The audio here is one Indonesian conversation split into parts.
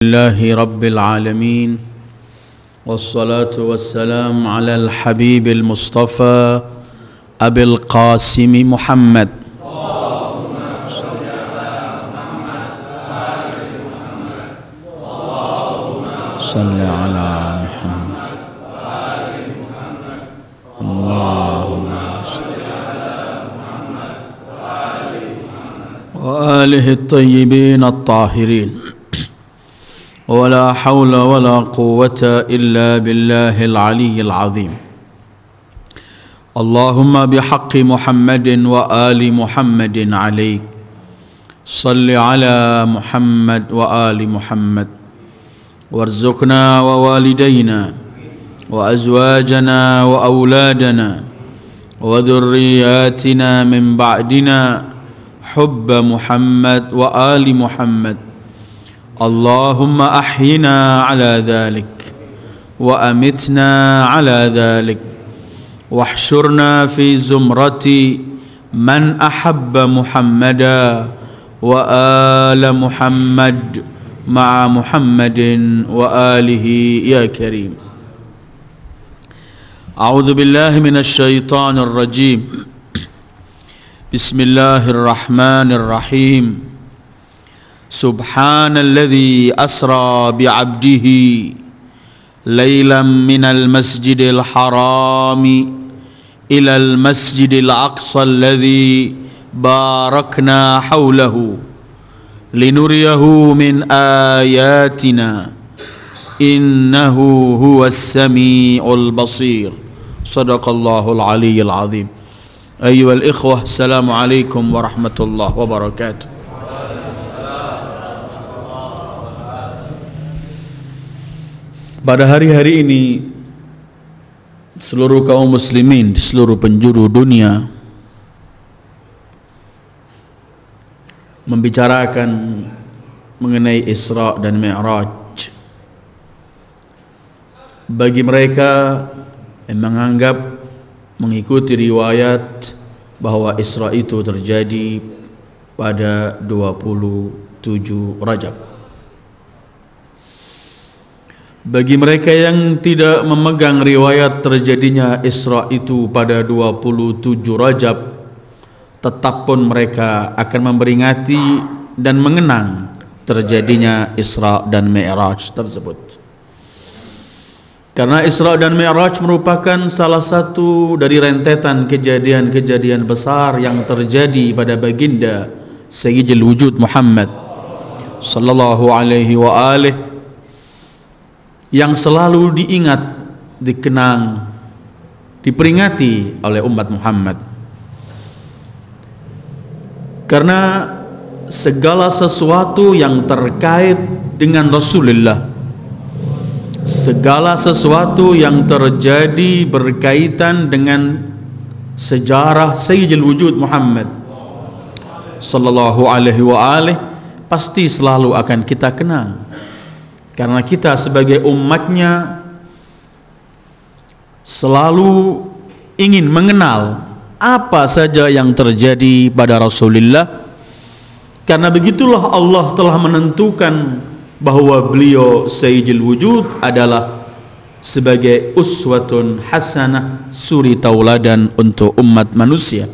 لله رب العالمين والصلاة والسلام على الحبيب المصطفى أبي القاسم محمد صل على محمد اللهم صل على محمد وآله الطيبين الطاهرين ولا حول ولا قوة إلا بالله العلي العظيم اللهم بحق محمد وآل محمد عليك صل على محمد وآل محمد وارزقنا ووالدينا وأزواجنا وأولادنا وذرياتنا من بعدنا حب محمد وآل محمد اللهم أحينا على ذلك وأمتنا على ذلك واحشرنا في زمرة من أحب محمدا وآل محمد مع محمد وآله يا كريم أعوذ بالله من الشيطان الرجيم بسم الله الرحمن الرحيم سبحان الذي أسرى بعبده ليلا من المسجد الحرام إلى المسجد الأقصى الذي باركنا حوله لنريه من آياتنا إنه هو السميع البصير صدق الله العلي العظيم أيها الإخوة السلام عليكم ورحمة الله وبركاته. Pada hari-hari ini seluruh kaum muslimin di seluruh penjuru dunia membicarakan mengenai Isra dan Mi'raj. Bagi mereka yang menganggap mengikuti riwayat bahwa Isra itu terjadi pada 27 Rajab. Bagi mereka yang tidak memegang riwayat terjadinya Isra itu pada 27 Rajab, tetap pun mereka akan memperingati dan mengenang terjadinya Isra dan Mi'raj tersebut. Karena Isra dan Mi'raj merupakan salah satu dari rentetan kejadian-kejadian besar yang terjadi pada baginda Sayyidil Wujud Muhammad sallallahu alaihi wa alihi, yang selalu diingat, dikenang, diperingati oleh umat Muhammad. Karena segala sesuatu yang terkait dengan Rasulullah, segala sesuatu yang terjadi berkaitan dengan sejarah Sayyidil Wujud Muhammad sallallahu alaihi wa alihi, pasti selalu akan kita kenang. Karena kita sebagai umatnya selalu ingin mengenal apa saja yang terjadi pada Rasulullah. Karena begitulah Allah telah menentukan bahwa beliau Sayyidil Wujud adalah sebagai uswatun hasanah, suri tauladan untuk umat manusia.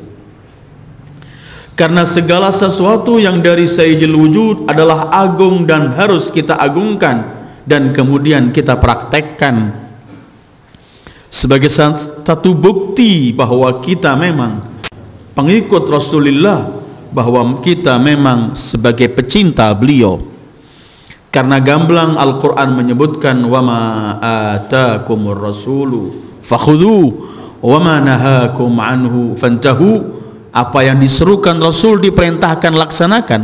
Karena segala sesuatu yang dari Sayyidil Wujud adalah agung dan harus kita agungkan dan kemudian kita praktekkan sebagai satu bukti bahwa kita memang pengikut Rasulullah, bahwa kita memang sebagai pecinta beliau. Karena gamblang Al-Quran menyebutkan wa ma atakumur rasulu fakhudhu wa ma nahakum anhu fantahu. Apa yang diserukan Rasul diperintahkan laksanakan,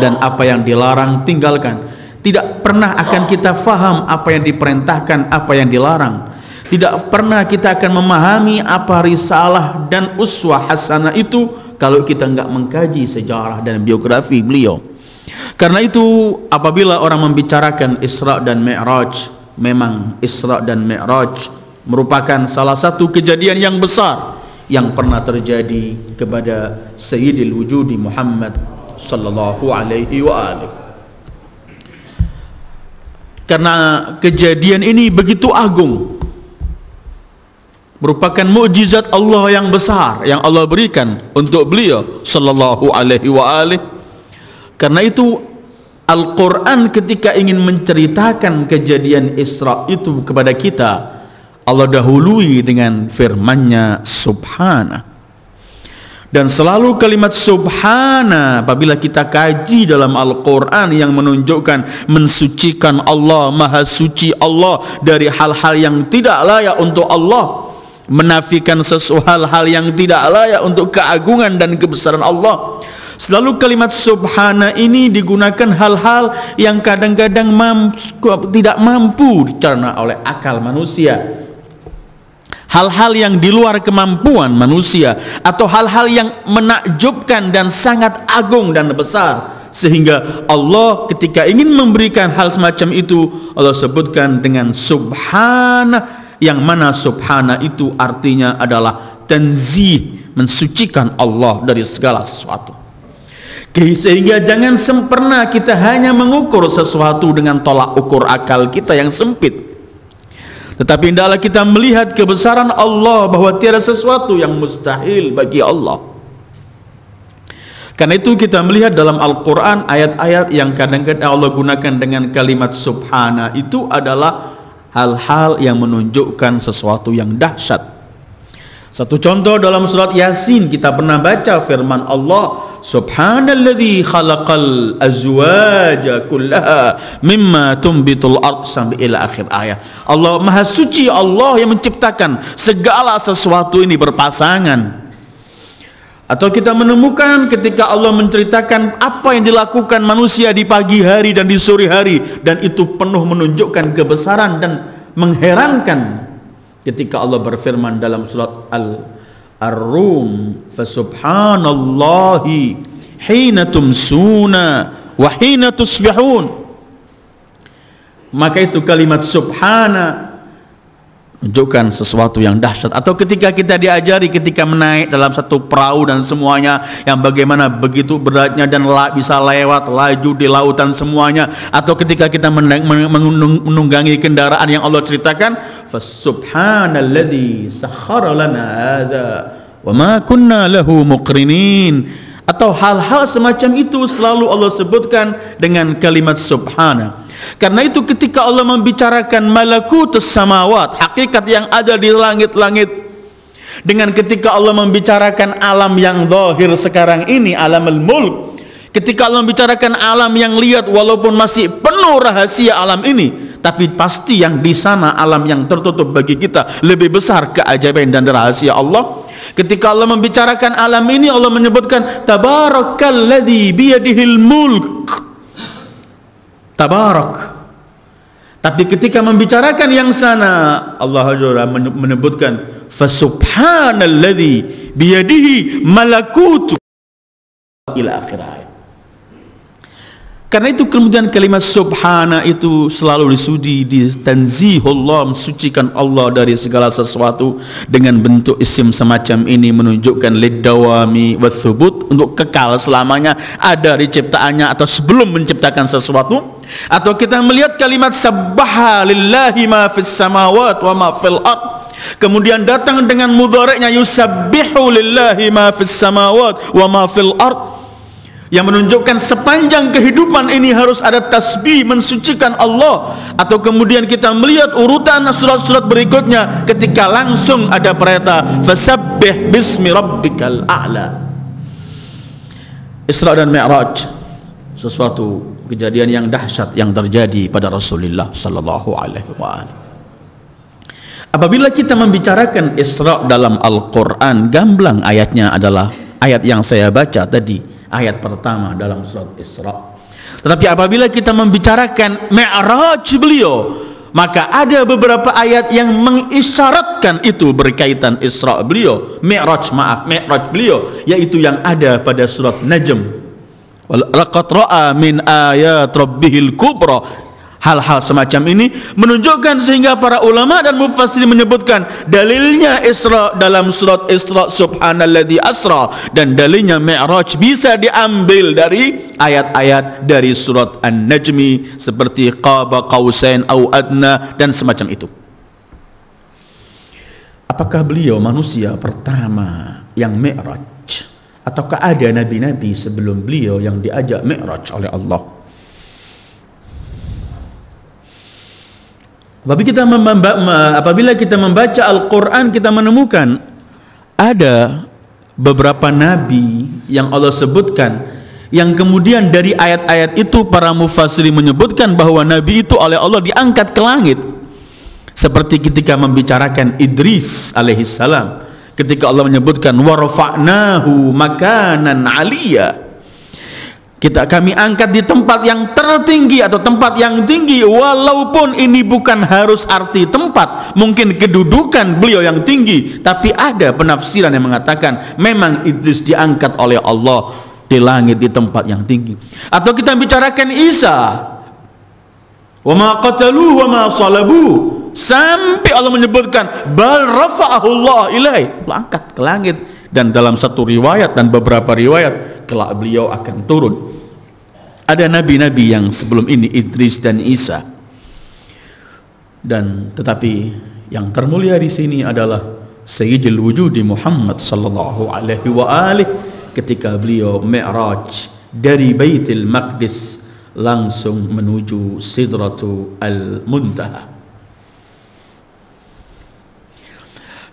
dan apa yang dilarang tinggalkan. Tidak pernah akan kita faham apa yang diperintahkan, apa yang dilarang. Tidak pernah kita akan memahami apa risalah dan uswah hasanah itu kalau kita enggak mengkaji sejarah dan biografi beliau. Karena itu apabila orang membicarakan Isra dan Mi'raj, memang Isra dan Mi'raj merupakan salah satu kejadian yang besar yang pernah terjadi kepada Sayyidil Wujudi Muhammad sallallahu alaihi wa alihi. karena kejadian ini begitu agung, merupakan mukjizat Allah yang besar yang Allah berikan untuk beliau sallallahu alaihi wa alihi. Karena itu Al-Quran ketika ingin menceritakan kejadian Isra itu kepada kita, Allah dahului dengan firman-Nya subhana. Dan selalu kalimat subhana apabila kita kaji dalam Al-Quran yang menunjukkan mensucikan Allah, maha suci Allah dari hal-hal yang tidak layak untuk Allah, menafikan sesuatu hal-hal yang tidak layak untuk keagungan dan kebesaran Allah. Selalu kalimat subhana ini digunakan hal-hal yang kadang-kadang tidak mampu dicerna oleh akal manusia, hal-hal yang di luar kemampuan manusia, atau hal-hal yang menakjubkan dan sangat agung dan besar, sehingga Allah ketika ingin memberikan hal semacam itu, Allah sebutkan dengan subhana, yang mana subhana itu artinya adalah tanzih, mensucikan Allah dari segala sesuatu. Sehingga jangan sempurna kita hanya mengukur sesuatu dengan tolak ukur akal kita yang sempit, tetapi hendaklah kita melihat kebesaran Allah, bahwa tiada sesuatu yang mustahil bagi Allah. Karena itu kita melihat dalam Al-Quran ayat-ayat yang kadang-kadang Allah gunakan dengan kalimat subhana itu adalah hal-hal yang menunjukkan sesuatu yang dahsyat. Satu contoh dalam surat Yasin kita pernah baca firman Allah, subhanalladzi khalaqal azwaja kullaha mimma tumbitul ard, sampai ila akhir ayat. Allah maha suci, Allah yang menciptakan segala sesuatu ini berpasangan. Atau kita menemukan ketika Allah menceritakan apa yang dilakukan manusia di pagi hari dan di sore hari, dan itu penuh menunjukkan kebesaran dan mengherankan. Ketika Allah berfirman dalam surat Ar-Rum, fasubhanallahi hina tumsuna wa hina tusbihun. Maka itu kalimat subhana menunjukkan sesuatu yang dahsyat. Atau ketika kita diajari ketika menaik dalam satu perahu dan semuanya yang bagaimana begitu beratnya dan bisa lewat laju di lautan semuanya. Atau ketika kita menunggangi kendaraan yang Allah ceritakan, fasubhanalladzi sakhkhara lana hadza wa ma kunna lahu muqrinin. Atau hal-hal semacam itu selalu Allah sebutkan dengan kalimat subhana. Karena itu ketika Allah membicarakan malakutus samawat, hakikat yang ada di langit-langit, dengan ketika Allah membicarakan alam yang zahir sekarang ini, alamul mulk, ketika Allah membicarakan alam yang lihat walaupun masih penuh rahasia alam ini, tapi pasti yang di sana alam yang tertutup bagi kita lebih besar keajaiban dan rahasia Allah. Ketika Allah membicarakan alam ini, Allah menyebutkan tabarakalladzi biyadihil mulk, tabarak. Tapi ketika membicarakan yang sana, Allah Azza menyebutkan fasubhanalladzi biyadihi malakutu ila akhir ayat. Karena itu kemudian kalimat subhana itu selalu di tanzihullah, mensucikan Allah dari segala sesuatu, dengan bentuk isim semacam ini menunjukkan liddawami wathubut, untuk kekal selamanya ada di ciptaannya atau sebelum menciptakan sesuatu. Atau kita melihat kalimat sabbaha lillahi ma fis samawat wa ma fil ard, kemudian datang dengan mudhari'nya yusabbihu lillahi ma fis samawat wa ma fil ard, yang menunjukkan sepanjang kehidupan ini harus ada tasbih mensucikan Allah. Atau kemudian kita melihat urutan surat-surat berikutnya ketika langsung ada perintah fasabbih bismi rabbikal a'la. Isra dan Mi'raj, sesuatu kejadian yang dahsyat yang terjadi pada Rasulullah sallallahu alaihi wasallam. Apabila kita membicarakan Isra dalam Al-Quran, gamblang ayatnya adalah ayat yang saya baca tadi, ayat pertama dalam surat Isra. Tetapi apabila kita membicarakan Mi'raj beliau, maka ada beberapa ayat yang mengisyaratkan itu berkaitan Isra beliau, Mi'raj beliau, yaitu yang ada pada surat Najm. Laqad ra'a min ayat rabbihil kubra. Hal-hal semacam ini menunjukkan sehingga para ulama dan mufassir menyebutkan dalilnya Isra dalam surat Isra subhanalladzi asra, dan dalilnya Mi'raj bisa diambil dari ayat-ayat dari surat An-Najmi seperti qaba qausain au adna dan semacam itu. Apakah beliau manusia pertama yang Mi'raj, ataukah ada nabi-nabi sebelum beliau yang diajak Mi'raj oleh Allah? Apabila kita membaca Al-Quran, kita menemukan ada beberapa nabi yang Allah sebutkan, yang kemudian dari ayat-ayat itu para mufassiri menyebutkan bahwa nabi itu oleh Allah diangkat ke langit. Seperti ketika membicarakan Idris alaihissalam, ketika Allah menyebutkan wa rafa'nahu makanan 'aliyya, kami angkat di tempat yang tertinggi atau tempat yang tinggi. Walaupun ini bukan harus arti tempat, mungkin kedudukan beliau yang tinggi, tapi ada penafsiran yang mengatakan memang Idris diangkat oleh Allah di langit di tempat yang tinggi. Atau kita bicarakan Isa, wa ma qataluhu wa ma salabu, sampai Allah menyebutkan bal rafa'ahu Allah ilaih, angkat ke langit. Dan dalam satu riwayat dan beberapa riwayat kelak beliau akan turun. Ada nabi-nabi yang sebelum ini, Idris dan Isa. Dan tetapi yang termulia di sini adalah Sayyidul Wujudi Muhammad sallallahu alaihi wa alihi, ketika beliau Mi'raj dari Baitul Maqdis langsung menuju Sidratul Muntaha.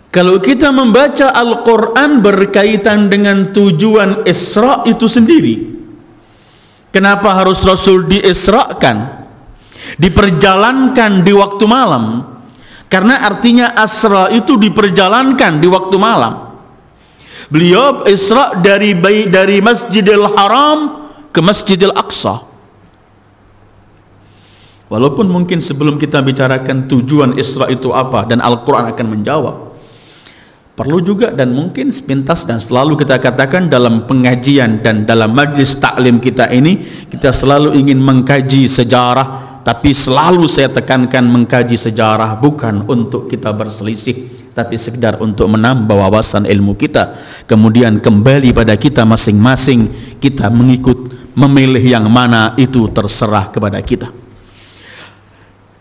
Kalau kita membaca Al-Quran berkaitan dengan tujuan Isra itu sendiri, kenapa harus Rasul diisrakan, diperjalankan di waktu malam? Karena artinya Asra itu diperjalankan di waktu malam. Beliau Isra dari Masjidil Haram ke Masjidil Aqsa. Walaupun mungkin sebelum kita bicarakan tujuan Isra itu apa, dan Al-Quran akan menjawab, perlu juga dan mungkin sepintas dan selalu kita katakan dalam pengajian dan dalam majlis taklim kita ini, kita selalu ingin mengkaji sejarah, tapi selalu saya tekankan mengkaji sejarah bukan untuk kita berselisih, tapi sekedar untuk menambah wawasan ilmu kita. Kemudian kembali pada kita masing-masing, kita memilih yang mana itu terserah kepada kita.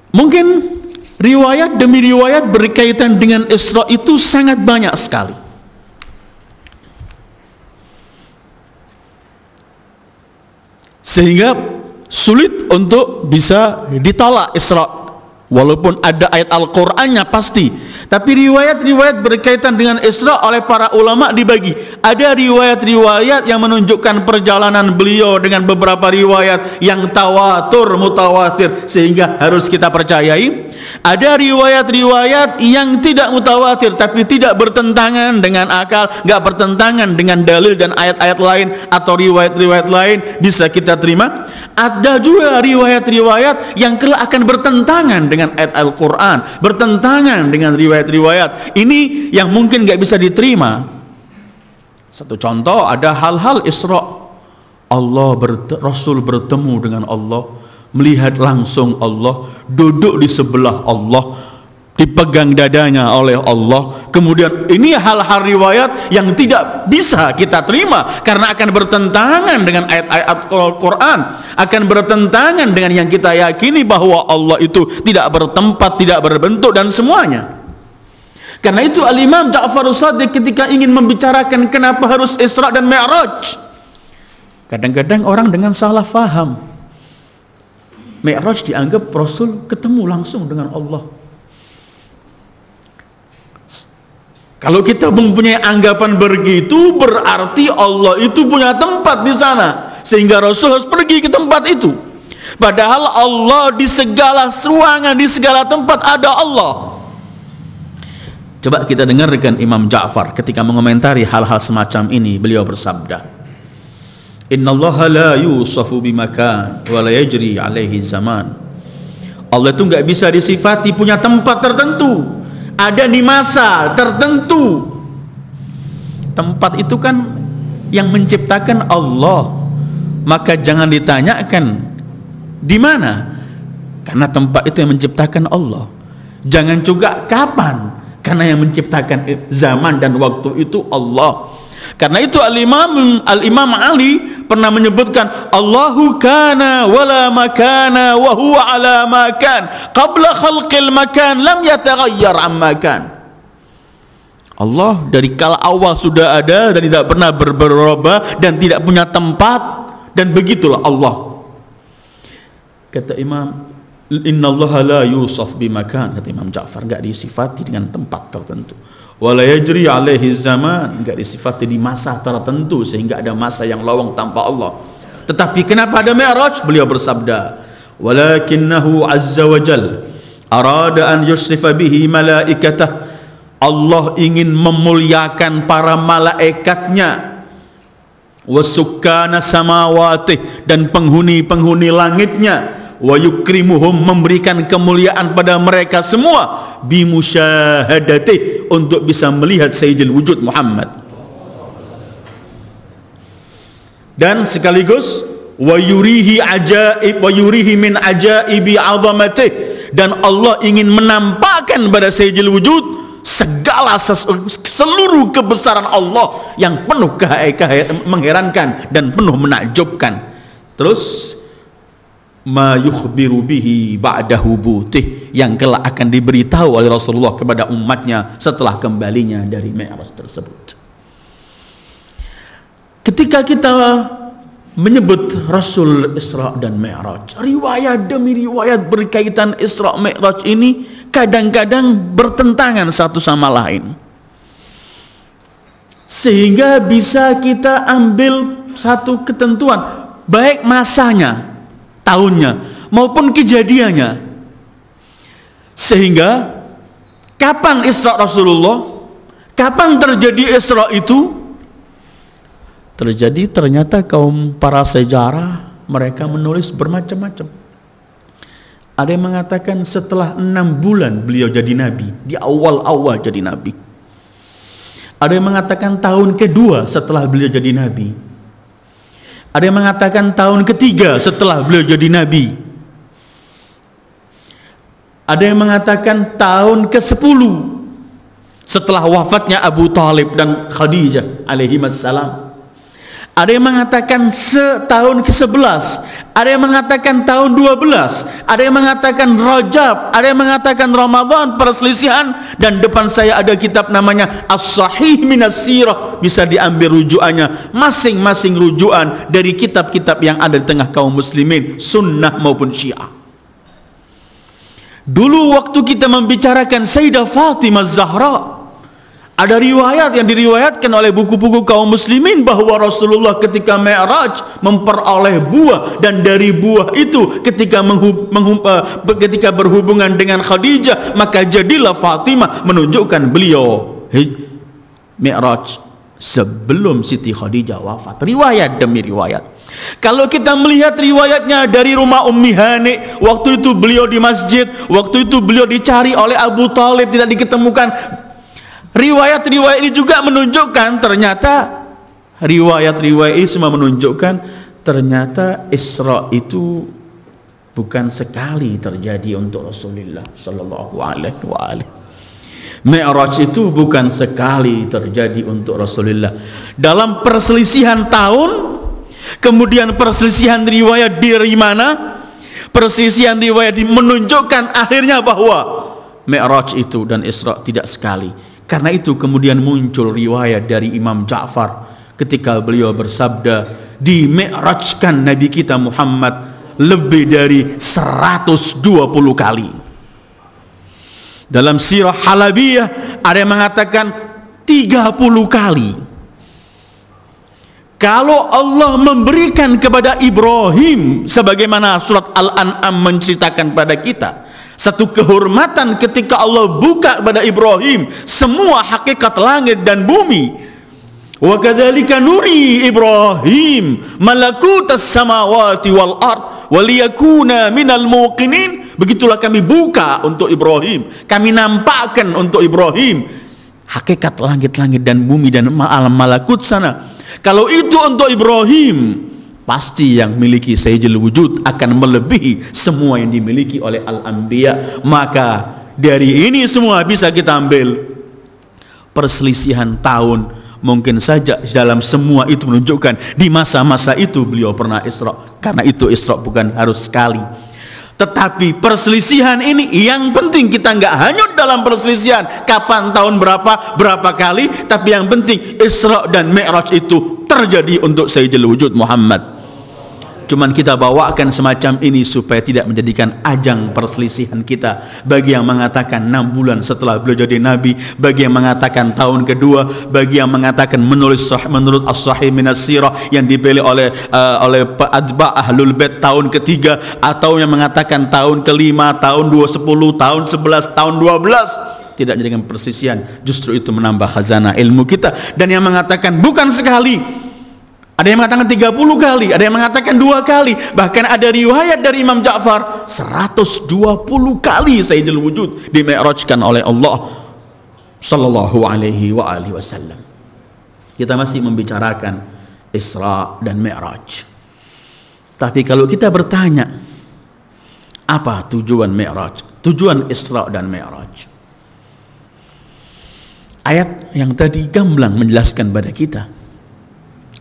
Mungkin riwayat demi riwayat berkaitan dengan Isra itu sangat banyak sekali. Sehingga sulit untuk bisa ditolak Isra. Walaupun ada ayat Al-Qur'annya pasti, tapi riwayat-riwayat berkaitan dengan Isra oleh para ulama dibagi. Ada riwayat-riwayat yang menunjukkan perjalanan beliau dengan beberapa riwayat yang mutawatir sehingga harus kita percayai. Ada riwayat-riwayat yang tidak mutawatir tapi tidak bertentangan dengan akal, nggak bertentangan dengan dalil dan ayat-ayat lain atau riwayat-riwayat lain, bisa kita terima. Ada juga riwayat-riwayat yang kelak akan bertentangan dengan ayat Al-Quran, bertentangan dengan riwayat-riwayat ini yang mungkin nggak bisa diterima. Satu contoh, ada hal-hal Isra, Rasul bertemu dengan Allah, melihat langsung Allah, duduk di sebelah Allah, dipegang dadanya oleh Allah. Kemudian ini hal-hal riwayat yang tidak bisa kita terima karena akan bertentangan dengan ayat-ayat Al-Quran, akan bertentangan dengan yang kita yakini bahwa Allah itu tidak bertempat, tidak berbentuk dan semuanya. Karena itu Al-Imam Ja'far Shadiq ketika ingin membicarakan kenapa harus Isra dan Mi'raj, kadang-kadang orang dengan salah faham. Mi'raj dianggap Rasul ketemu langsung dengan Allah. Kalau kita mempunyai anggapan begitu, berarti Allah itu punya tempat di sana, sehingga Rasul harus pergi ke tempat itu. Padahal Allah di segala ruangan, di segala tempat ada Allah. Coba kita dengarkan Imam Ja'far ketika mengomentari hal-hal semacam ini. Beliau bersabda, Innallaha la yusafu bimakan wa la yajri alaihi zaman. Allah itu nggak bisa disifati punya tempat tertentu, ada di masa tertentu. Tempat itu kan yang menciptakan Allah, maka jangan ditanyakan di mana, karena tempat itu yang menciptakan Allah. Jangan juga kapan, karena yang menciptakan zaman dan waktu itu Allah. Karena itu Al-Imam Ali pernah menyebutkan, Allahu kana wala makana wa huwa ala makan qabla khalqil makan lam yataghayyar amma kan. Allah dari kala awal sudah ada dan tidak pernah berubah dan tidak punya tempat, dan begitulah Allah. Kata Imam, innallaha la yusaf bimakan, kata Imam Ja'far, enggak disifati dengan tempat tertentu. Wala yajri alaihi zaman, enggak disifati di masa tertentu sehingga ada masa yang lowong tanpa Allah. Tetapi kenapa ada Mi'raj? Beliau bersabda, walakinnahu azza wa jal arada an yusrifa bihi malaikatah. Allah ingin memuliakan para malaikatnya, wasukkana samawati, dan penghuni-penghuni langitnya, wa yukrimuhum, memberikan kemuliaan pada mereka semua, bimusyahadati, untuk bisa melihat Sayyidil Wujud Muhammad. Dan sekaligus wa yurihi ajaib wa yurihi min ajaibi azamati, dan Allah ingin menampakkan pada Sayyidil Wujud segala seluruh kebesaran Allah yang penuh mengherankan dan penuh menakjubkan. Terus ma yukhbiru bihi ba'da hubutih, yang kelak akan diberitahu oleh Rasulullah kepada umatnya setelah kembalinya dari Mi'raj tersebut. Ketika kita menyebut Rasul Isra dan Mi'raj, riwayat demi riwayat berkaitan Isra Mi'raj ini kadang-kadang bertentangan satu sama lain, sehingga bisa kita ambil satu ketentuan, baik masanya, tahunnya, maupun kejadiannya. Sehingga kapan Isra Rasulullah, kapan terjadi Isra itu? Terjadi, ternyata kaum para sejarah mereka menulis bermacam-macam. Ada yang mengatakan setelah 6 bulan beliau jadi nabi, di awal-awal jadi nabi. Ada yang mengatakan tahun kedua setelah beliau jadi nabi. Ada yang mengatakan tahun ketiga setelah beliau jadi nabi. Ada yang mengatakan tahun ke-10 setelah wafatnya Abu Talib dan Khadijah alaihimassalam. Ada yang mengatakan tahun ke-11, ada yang mengatakan tahun 12, ada yang mengatakan Rajab, ada yang mengatakan Ramadan, perselisihan. Dan depan saya ada kitab namanya As-Sahih Minas Sirah, bisa diambil rujukannya, masing-masing rujukan dari kitab-kitab yang ada di tengah kaum muslimin, sunnah maupun syiah. Dulu waktu kita membicarakan Sayyidah Fatimah Zahra, ada riwayat yang diriwayatkan oleh buku-buku kaum muslimin bahwa Rasulullah ketika Mi'raj memperoleh buah, dan dari buah itu ketika ketika berhubungan dengan Khadijah, maka jadilah Fatimah, menunjukkan beliau Mi'raj sebelum Siti Khadijah wafat. Riwayat demi riwayat. Kalau kita melihat riwayatnya dari rumah Ummi Hani, waktu itu beliau di masjid, waktu itu beliau dicari oleh Abu Talib, tidak diketemukan. Riwayat-riwayat ini juga menunjukkan, ternyata riwayat-riwayat ini semua menunjukkan ternyata Isra itu bukan sekali terjadi untuk Rasulullah sallallahu alaihi wasallam. Mi'raj itu bukan sekali terjadi untuk Rasulullah. Dalam perselisihan tahun, kemudian perselisihan riwayat dari mana, perselisihan riwayat menunjukkan akhirnya bahwa Mi'raj itu dan Isra tidak sekali. Karena itu kemudian muncul riwayat dari Imam Ja'far ketika beliau bersabda, di-mi'rajkan Nabi kita Muhammad lebih dari 120 kali. Dalam sirah Halabiyah ada yang mengatakan 30 kali. Kalau Allah memberikan kepada Ibrahim, sebagaimana surat Al-An'am menceritakan pada kita, satu kehormatan ketika Allah buka pada Ibrahim semua hakikat langit dan bumi. Wa kadzalika nuri Ibrahim malakutas samawati wal ard waliyakuna minal muqinin. Begitulah kami buka untuk Ibrahim, kami nampakkan untuk Ibrahim hakikat langit-langit dan bumi dan alam malakut sana. Kalau itu untuk Ibrahim, pasti yang miliki Sayyidul Wujud akan melebihi semua yang dimiliki oleh Al-Anbiya. Maka dari ini semua bisa kita ambil perselisihan tahun, mungkin saja dalam semua itu menunjukkan di masa-masa itu beliau pernah Isra, karena itu Isra bukan harus sekali. Tetapi perselisihan ini yang penting kita nggak hanyut dalam perselisihan kapan, tahun berapa kali, tapi yang penting Isra dan Mi'raj itu terjadi untuk Sayyidul Wujud Muhammad. Cuman kita bawakan semacam ini supaya tidak menjadikan ajang perselisihan kita. Bagi yang mengatakan 6 bulan setelah beliau jadi nabi, bagi yang mengatakan tahun kedua, bagi yang mengatakan menurut as-sahih minas sirah yang dipilih oleh atba ahlul bait tahun ketiga, atau yang mengatakan tahun kelima, tahun 10, tahun 11, tahun 12. Tidak menjadikan perselisihan, justru itu menambah khazanah ilmu kita. Dan yang mengatakan bukan sekali, ada yang mengatakan 30 kali, ada yang mengatakan 2 kali, bahkan ada riwayat dari Imam Ja'far 120 kali Sayyidul Wujud dimi'rajkan oleh Allah sallallahu alaihi wasallam. Kita masih membicarakan Isra dan Mi'raj. Tapi kalau kita bertanya, apa tujuan Mi'raj? Tujuan Isra dan Mi'raj. Ayat yang tadi gamblang menjelaskan pada kita.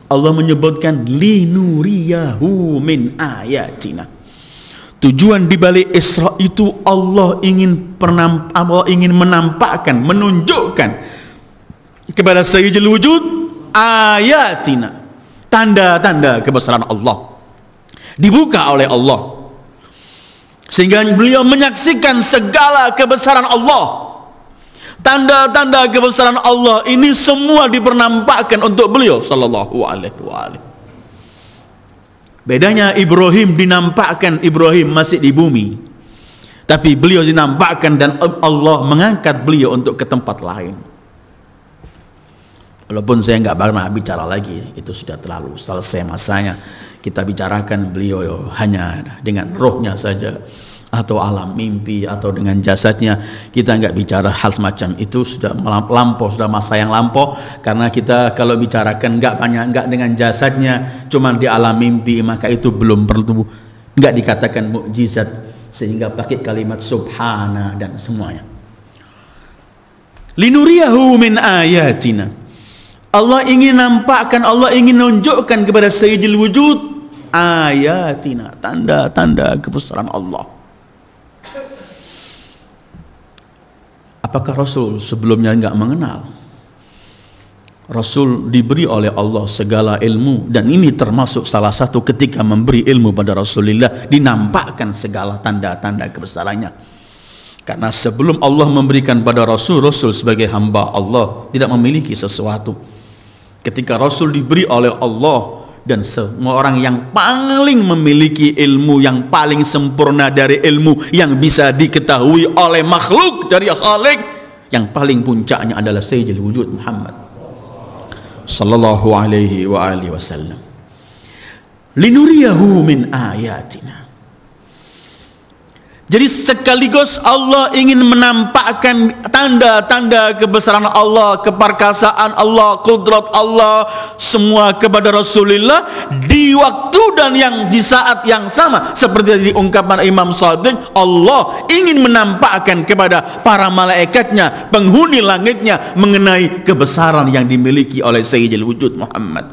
Allah menyebutkan linuriyahu min ayatina. Tujuan dibalik Isra itu Allah ingin menampakkan, menunjukkan kepada Sayyidul Wujud ayatina, tanda-tanda kebesaran Allah dibuka oleh Allah, sehingga beliau menyaksikan segala kebesaran Allah. Tanda-tanda kebesaran Allah ini semua dipernampakkan untuk beliau sallallahu alaihi wasallam. Bedanya Ibrahim dinampakkan, Ibrahim masih di bumi, tapi beliau dinampakkan dan Allah mengangkat beliau untuk ke tempat lain. Walaupun saya nggak pernah bicara lagi, itu sudah terlalu selesai masanya. Kita bicarakan beliau hanya dengan rohnya saja, atau alam mimpi, atau dengan jasadnya. Kita nggak bicara hal semacam itu, sudah lampau, sudah masa yang lampau. Karena kita kalau bicarakan nggak dengan jasadnya, cuma di alam mimpi, maka itu belum perlu, nggak dikatakan mukjizat, sehingga pakai kalimat subhana dan semuanya. Linuriyahu min ayatina. Allah ingin nampakkan, Allah ingin menunjukkan kepada Sayyidul Wujud ayatina, tanda-tanda kebesaran Allah. Apakah Rasul sebelumnya enggak mengenal? Rasul diberi oleh Allah segala ilmu, dan ini termasuk salah satu ketika memberi ilmu pada Rasulullah, dinampakkan segala tanda-tanda kebesarannya. Karena sebelum Allah memberikan pada Rasul, Rasul sebagai hamba Allah tidak memiliki sesuatu. Ketika Rasul diberi oleh Allah, dan semua orang yang paling memiliki ilmu yang paling sempurna dari ilmu yang bisa diketahui oleh makhluk dari Khalik, yang paling puncaknya adalah Sayyidul Wujud Muhammad sallallahu alaihi wasallam. Linuriyahu min ayatina. Jadi sekaligus Allah ingin menampakkan tanda-tanda kebesaran Allah, keperkasaan Allah, kudrat Allah, semua kepada Rasulullah di waktu dan yang di saat yang sama. Seperti diungkapkan Imam Shadiq, Allah ingin menampakkan kepada para malaikatnya, penghuni langitnya, mengenai kebesaran yang dimiliki oleh Sayyidul Wujud Muhammad,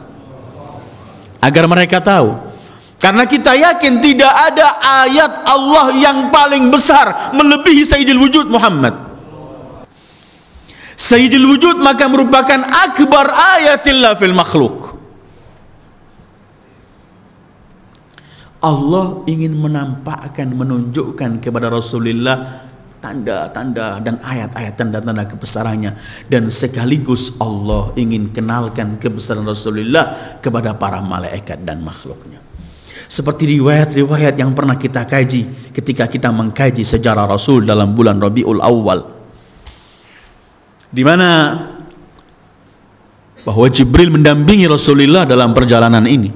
agar mereka tahu. Karena kita yakin tidak ada ayat Allah yang paling besar melebihi Sayyidul Wujud Muhammad. Sayyidul Wujud maka merupakan akbar ayatillah fil makhluk. Allah ingin menampakkan, menunjukkan kepada Rasulullah tanda-tanda dan ayat-ayat tanda-tanda kebesarannya, dan sekaligus Allah ingin kenalkan kebesaran Rasulullah kepada para malaikat dan makhluknya. Seperti riwayat-riwayat yang pernah kita kaji ketika kita mengkaji sejarah Rasul dalam bulan Rabiul Awal, di mana bahwa Jibril mendampingi Rasulullah dalam perjalanan ini.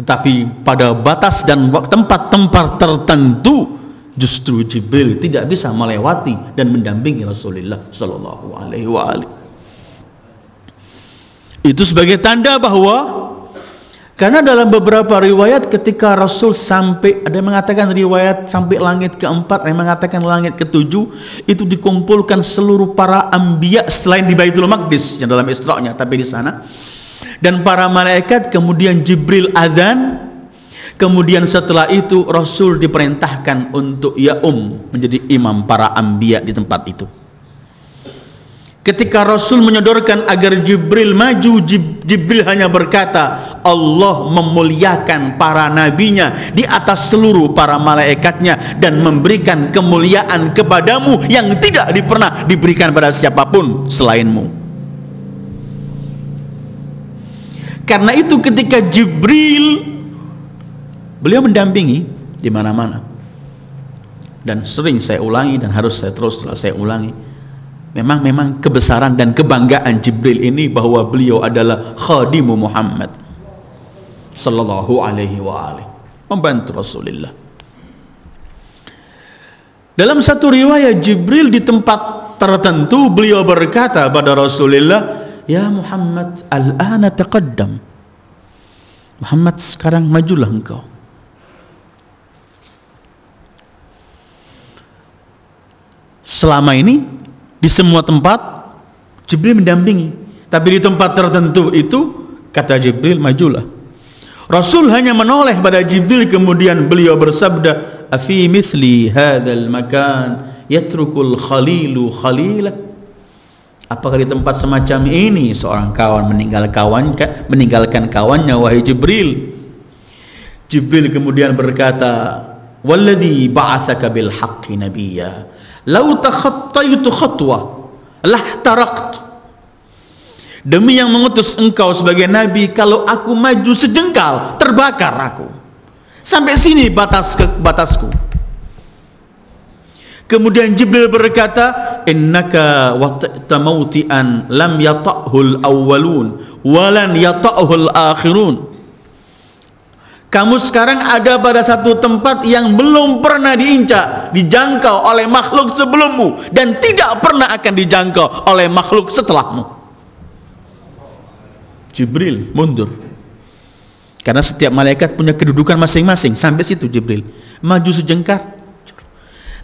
Tetapi pada batas dan tempat-tempat tertentu justru Jibril tidak bisa melewati dan mendampingi Rasulullah sallallahu alaihi wasallam. Itu sebagai tanda bahwa, karena dalam beberapa riwayat ketika Rasul sampai, ada yang mengatakan riwayat sampai langit keempat, ada yang mengatakan langit ketujuh, itu dikumpulkan seluruh para anbiya selain di Baitul Maqdis yang dalam Isra-nya, tapi di sana. Dan para malaikat, kemudian Jibril azan, kemudian setelah itu Rasul diperintahkan untuk menjadi imam para anbiya di tempat itu. Ketika Rasul menyodorkan agar Jibril maju, Jibril hanya berkata, Allah memuliakan para nabinya di atas seluruh para malaikatnya dan memberikan kemuliaan kepadamu yang tidak pernah diberikan pada siapapun selainmu. Karena itu ketika Jibril, beliau mendampingi di mana-mana, dan sering saya ulangi dan harus saya ulangi, memang kebesaran dan kebanggaan Jibril ini bahwa beliau adalah khadimu Muhammad sallallahu alaihi wa alihi, membantu Rasulullah. Dalam satu riwayat Jibril di tempat tertentu beliau berkata pada Rasulullah, ya Muhammad, al-ana taqaddam. Muhammad, sekarang majulah engkau. Selama ini di semua tempat Jibril mendampingi, tapi di tempat tertentu itu kata Jibril, majulah. Rasul hanya menoleh pada Jibril, kemudian beliau bersabda, afi misli hadzal makan yatrukul khalilu khalilah. Apakah di tempat semacam ini seorang kawan meninggalkan kawannya, wahai Jibril? Jibril kemudian berkata, walladzi ba'atsaka bil haqqi nabiyya lau takhattaitu khatwah lahtaraqtu. Demi yang mengutus engkau sebagai nabi, kalau aku maju sejengkal terbakar aku. Sampai sini batasku. Kemudian Jibril berkata, innaka wa'ta mauti'an lam yata'hul awwalun walan yata'hul akhirun. Kamu sekarang ada pada satu tempat yang belum pernah dijangkau oleh makhluk sebelummu, dan tidak pernah akan dijangkau oleh makhluk setelahmu. Jibril mundur, karena setiap malaikat punya kedudukan masing-masing. Sampai situ Jibril maju sejengkar.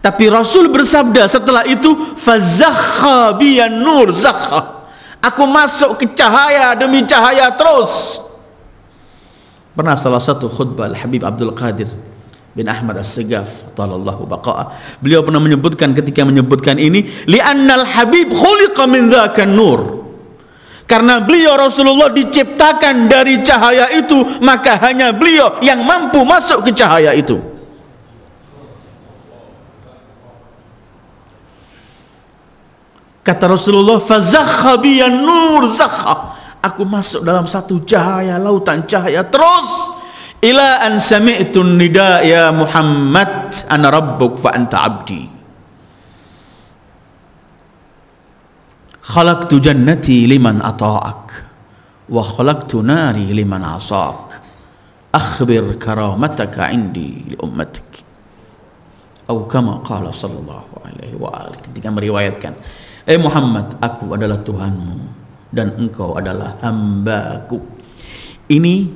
Tapi Rasul bersabda setelah itu, fazakha biyan nur zakha, aku masuk ke cahaya demi cahaya terus. Pernah salah satu khutbah Al-Habib Abdul Qadir bin Ahmad As-Segaf talallahu baqa'ah, beliau pernah menyebutkan, ketika menyebutkan ini, li'annal habib khuliqa min dzakan nur, karena beliau Rasulullah diciptakan dari cahaya itu, maka hanya beliau yang mampu masuk ke cahaya itu. Kata Rasulullah, fazakha biyan nur zakha, aku masuk dalam satu cahaya, lautan cahaya terus, ila an sami'tu nida ya Muhammad ana rabbuk fa anta abdi. Khalaqtu jannati liman ata'ak wa khalaqtu nari liman asak. Akhbir karamataka indi li ummatik. Atau kama qala sallallahu alaihi wa alihi, ketika meriwayatkan, Muhammad, aku adalah Tuhanmu dan engkau adalah hambaku. Ini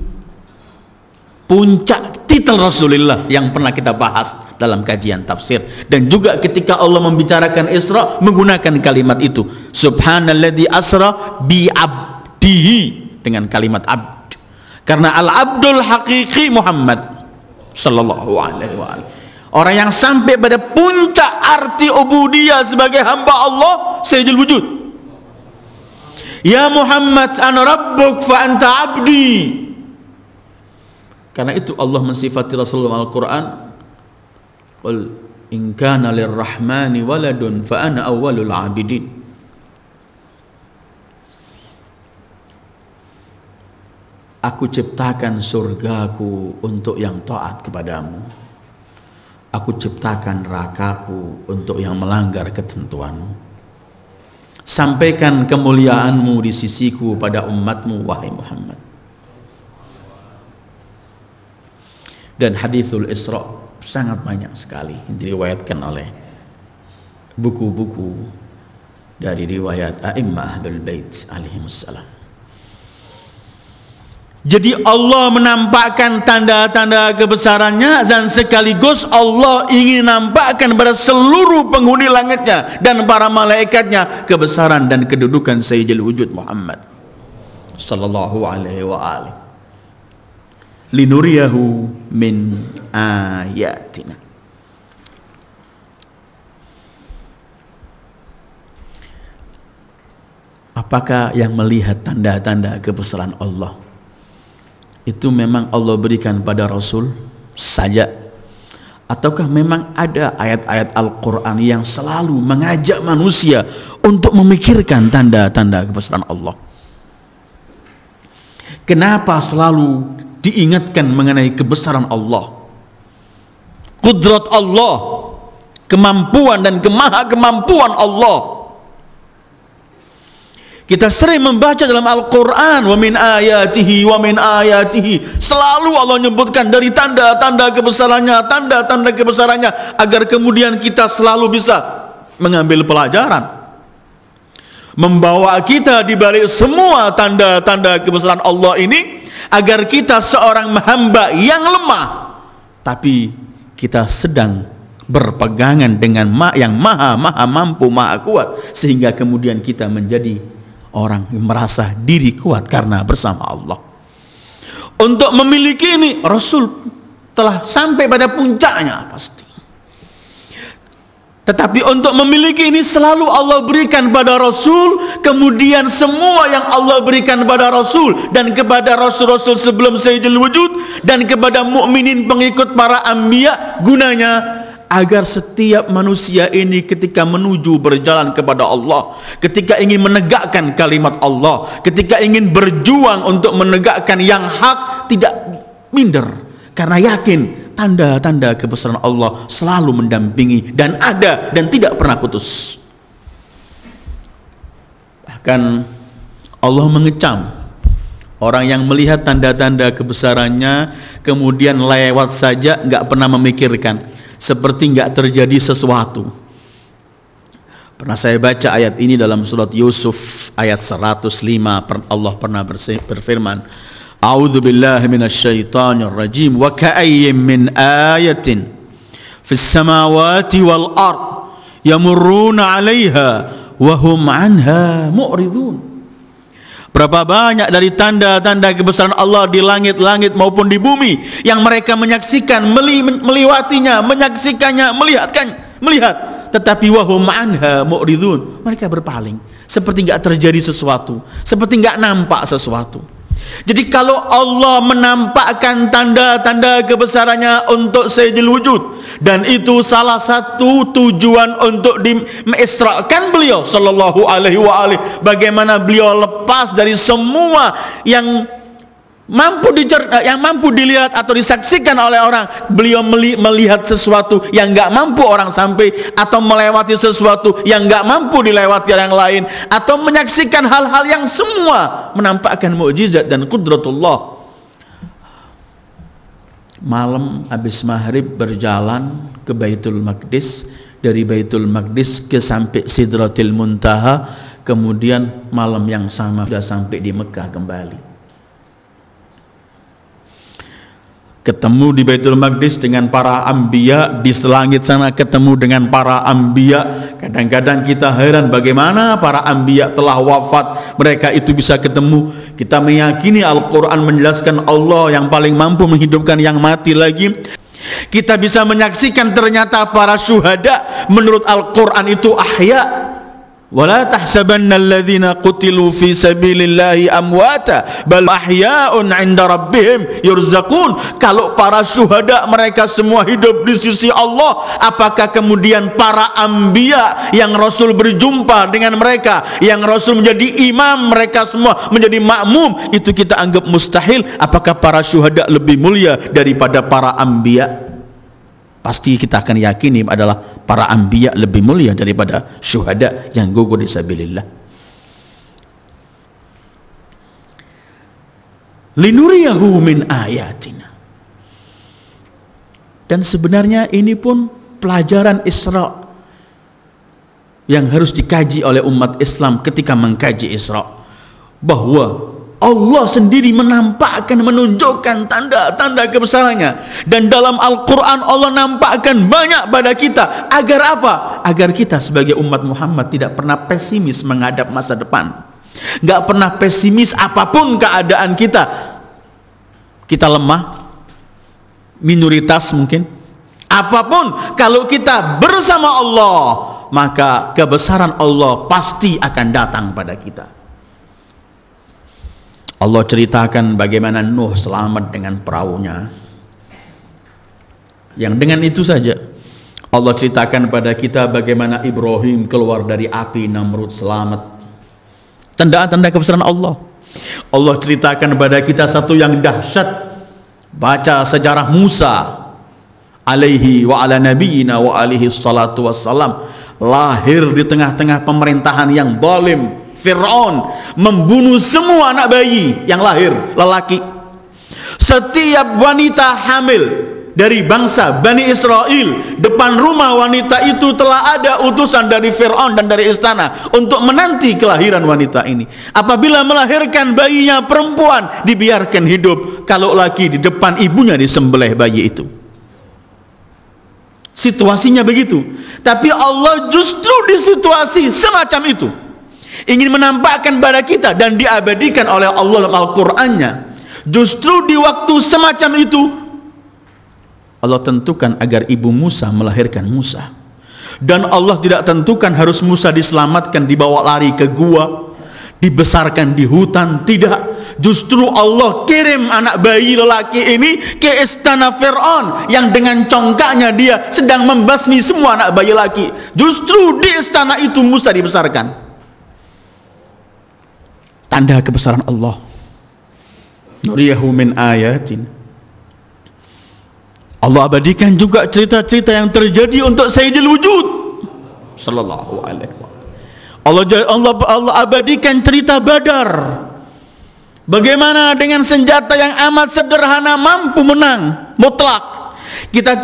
puncak titel Rasulullah yang pernah kita bahas dalam kajian tafsir, dan juga ketika Allah membicarakan Isra menggunakan kalimat itu, subhanalladzi asra bi abdihi, dengan kalimat abd, karena al-abdul haqiqi Muhammad sallallahu alaihi wa alihi, orang yang sampai pada puncak arti ubudiyah sebagai hamba Allah sayyidul wujud. Ya Muhammad, ana rabbuk fa anta abdi. Karena itu Allah mensifati Rasulullah Al-Quran, qul in kana lirrahmani waladun fa ana awwalul abidin. Aku ciptakan surgaku untuk yang taat kepadamu, aku ciptakan nerakaku untuk yang melanggar ketentuanmu. Sampaikan kemuliaanmu di sisiku pada umatmu, wahai Muhammad. Dan hadithul Isra sangat banyak sekali diriwayatkan oleh buku-buku dari riwayat a'immah ahlul bait alaihimussalam. Jadi Allah menampakkan tanda-tanda kebesarannya, dan sekaligus Allah ingin nampakkan kepada seluruh penghuni langitnya dan para malaikatnya kebesaran dan kedudukan Sayyidil Wujud Muhammad sallallahu alaihi wa alihi. Linuriyahu min ayatina. Apakah yang melihat tanda-tanda kebesaran Allah itu memang Allah berikan pada Rasul saja, ataukah memang ada ayat-ayat Al-Quran yang selalu mengajak manusia untuk memikirkan tanda-tanda kebesaran Allah? Kenapa selalu diingatkan mengenai kebesaran Allah, kudrat Allah, kemampuan dan kemampuan Allah? Kita sering membaca dalam Al-Quran, wa min ayatihi, wa min ayatihi. Selalu Allah menyebutkan dari tanda-tanda kebesarannya, tanda-tanda kebesarannya, agar kemudian kita selalu bisa mengambil pelajaran, membawa kita di balik semua tanda-tanda kebesaran Allah ini, agar kita seorang hamba yang lemah, tapi kita sedang berpegangan dengan yang maha mampu, maha kuat, sehingga kemudian kita menjadi orang yang merasa diri kuat karena bersama Allah. Untuk memiliki ini, Rasul telah sampai pada puncaknya pasti. Tetapi untuk memiliki ini selalu Allah berikan pada Rasul, kemudian semua yang Allah berikan pada Rasul dan kepada Rasul-Rasul sebelum Sayyidil Wujud dan kepada mukminin pengikut para anbiya, gunanya agar setiap manusia ini ketika menuju berjalan kepada Allah, ketika ingin menegakkan kalimat Allah, ketika ingin berjuang untuk menegakkan yang hak, tidak minder, karena yakin tanda-tanda kebesaran Allah selalu mendampingi dan ada dan tidak pernah putus. Bahkan Allah mengecam orang yang melihat tanda-tanda kebesarannya kemudian lewat saja, nggak pernah memikirkan, seperti nggak terjadi sesuatu. Pernah saya baca ayat ini dalam surat Yusuf ayat 105. Allah pernah berfirman, A'udzubillahi minasyaitonir rajim, wa ka'ayyin min ayatin fis samawati wal ard yamurruna 'alaiha wa hum 'anha mu'ridun. Berapa banyak dari tanda-tanda kebesaran Allah di langit-langit maupun di bumi yang mereka menyaksikan, melewatinya, menyaksikannya, melihat, tetapi wahum anha mu'ridun, mereka berpaling, seperti enggak terjadi sesuatu, seperti enggak nampak sesuatu. Jadi kalau Allah menampakkan tanda-tanda kebesarannya untuk Sayyidil Wujud, dan itu salah satu tujuan untuk mengisrakan beliau sallallahu alaihi wa alihi, bagaimana beliau lepas dari semua yang mampu dilihat atau disaksikan oleh orang. Beliau melihat sesuatu yang nggak mampu orang sampai, atau melewati sesuatu yang nggak mampu dilewati yang lain, atau menyaksikan hal-hal yang semua menampakkan mukjizat dan qudratullah. Malam habis maghrib berjalan ke Baitul Maqdis, dari Baitul Maqdis ke sampai Sidratil Muntaha, kemudian malam yang sama sudah sampai di Mekah kembali. Ketemu di Baitul Maqdis dengan para anbiya, di selangit sana ketemu dengan para anbiya. Kadang-kadang kita heran bagaimana para anbiya telah wafat, mereka itu bisa ketemu. Kita meyakini Al-Quran menjelaskan Allah yang paling mampu menghidupkan yang mati lagi. Kita bisa menyaksikan ternyata para syuhada menurut Al-Quran itu ahya. Wala tahsabanna alladhina qutilu fi sabilillahi amwata bal ahya'un 'inda rabbihim yurzaqun. Kalau para syuhada mereka semua hidup di sisi Allah, apakah kemudian para anbiya yang Rasul berjumpa dengan mereka, yang Rasul menjadi imam, mereka semua menjadi makmum, itu kita anggap mustahil? Apakah para syuhada lebih mulia daripada para anbiya? Pasti kita akan yakini adalah para anbiya lebih mulia daripada syuhada yang gugur di sabilillah. Linuriyahu min ayatina. Dan sebenarnya ini pun pelajaran Isra yang harus dikaji oleh umat Islam ketika mengkaji Isra, bahwa Allah sendiri menampakkan, menunjukkan tanda-tanda kebesarannya. Dan dalam Al-Quran Allah nampakkan banyak pada kita. Agar apa? Agar kita sebagai umat Muhammad tidak pernah pesimis menghadap masa depan. Gak pernah pesimis apapun keadaan kita. Kita lemah, minoritas mungkin. Apapun, kalau kita bersama Allah, maka kebesaran Allah pasti akan datang pada kita. Allah ceritakan bagaimana Nuh selamat dengan perahunya. Yang dengan itu saja Allah ceritakan pada kita bagaimana Ibrahim keluar dari api Namrud selamat. Tanda-tanda kebesaran Allah. Allah ceritakan pada kita satu yang dahsyat. Baca sejarah Musa alaihi wa ala nabiyina wa alihi salatu wassalam, lahir di tengah-tengah pemerintahan yang zalim. Fir'aun membunuh semua anak bayi yang lahir lelaki. Setiap wanita hamil dari bangsa Bani Israel, depan rumah wanita itu telah ada utusan dari Fir'aun dan dari istana untuk menanti kelahiran wanita ini. Apabila melahirkan bayinya perempuan, dibiarkan hidup. Kalau laki, di depan ibunya disembelih bayi itu. Situasinya begitu. Tapi Allah justru di situasi semacam itu ingin menampakkan pada kita, dan diabadikan oleh Allah dalam Al-Qur'annya. Justru di waktu semacam itu Allah tentukan agar ibu Musa melahirkan Musa. Dan Allah tidak tentukan harus Musa diselamatkan, dibawa lari ke gua, dibesarkan di hutan. Tidak. Justru Allah kirim anak bayi lelaki ini ke istana Fir'aun yang dengan congkaknya dia sedang membasmi semua anak bayi laki. Justru di istana itu Musa dibesarkan. Tanda kebesaran Allah. Nuriyahu min ayatin. Allah abadikan juga cerita-cerita yang terjadi untuk Sayyidil Wujud sallallahu alaihi wasallam. Allah abadikan cerita Badar. Bagaimana dengan senjata yang amat sederhana mampu menang mutlak.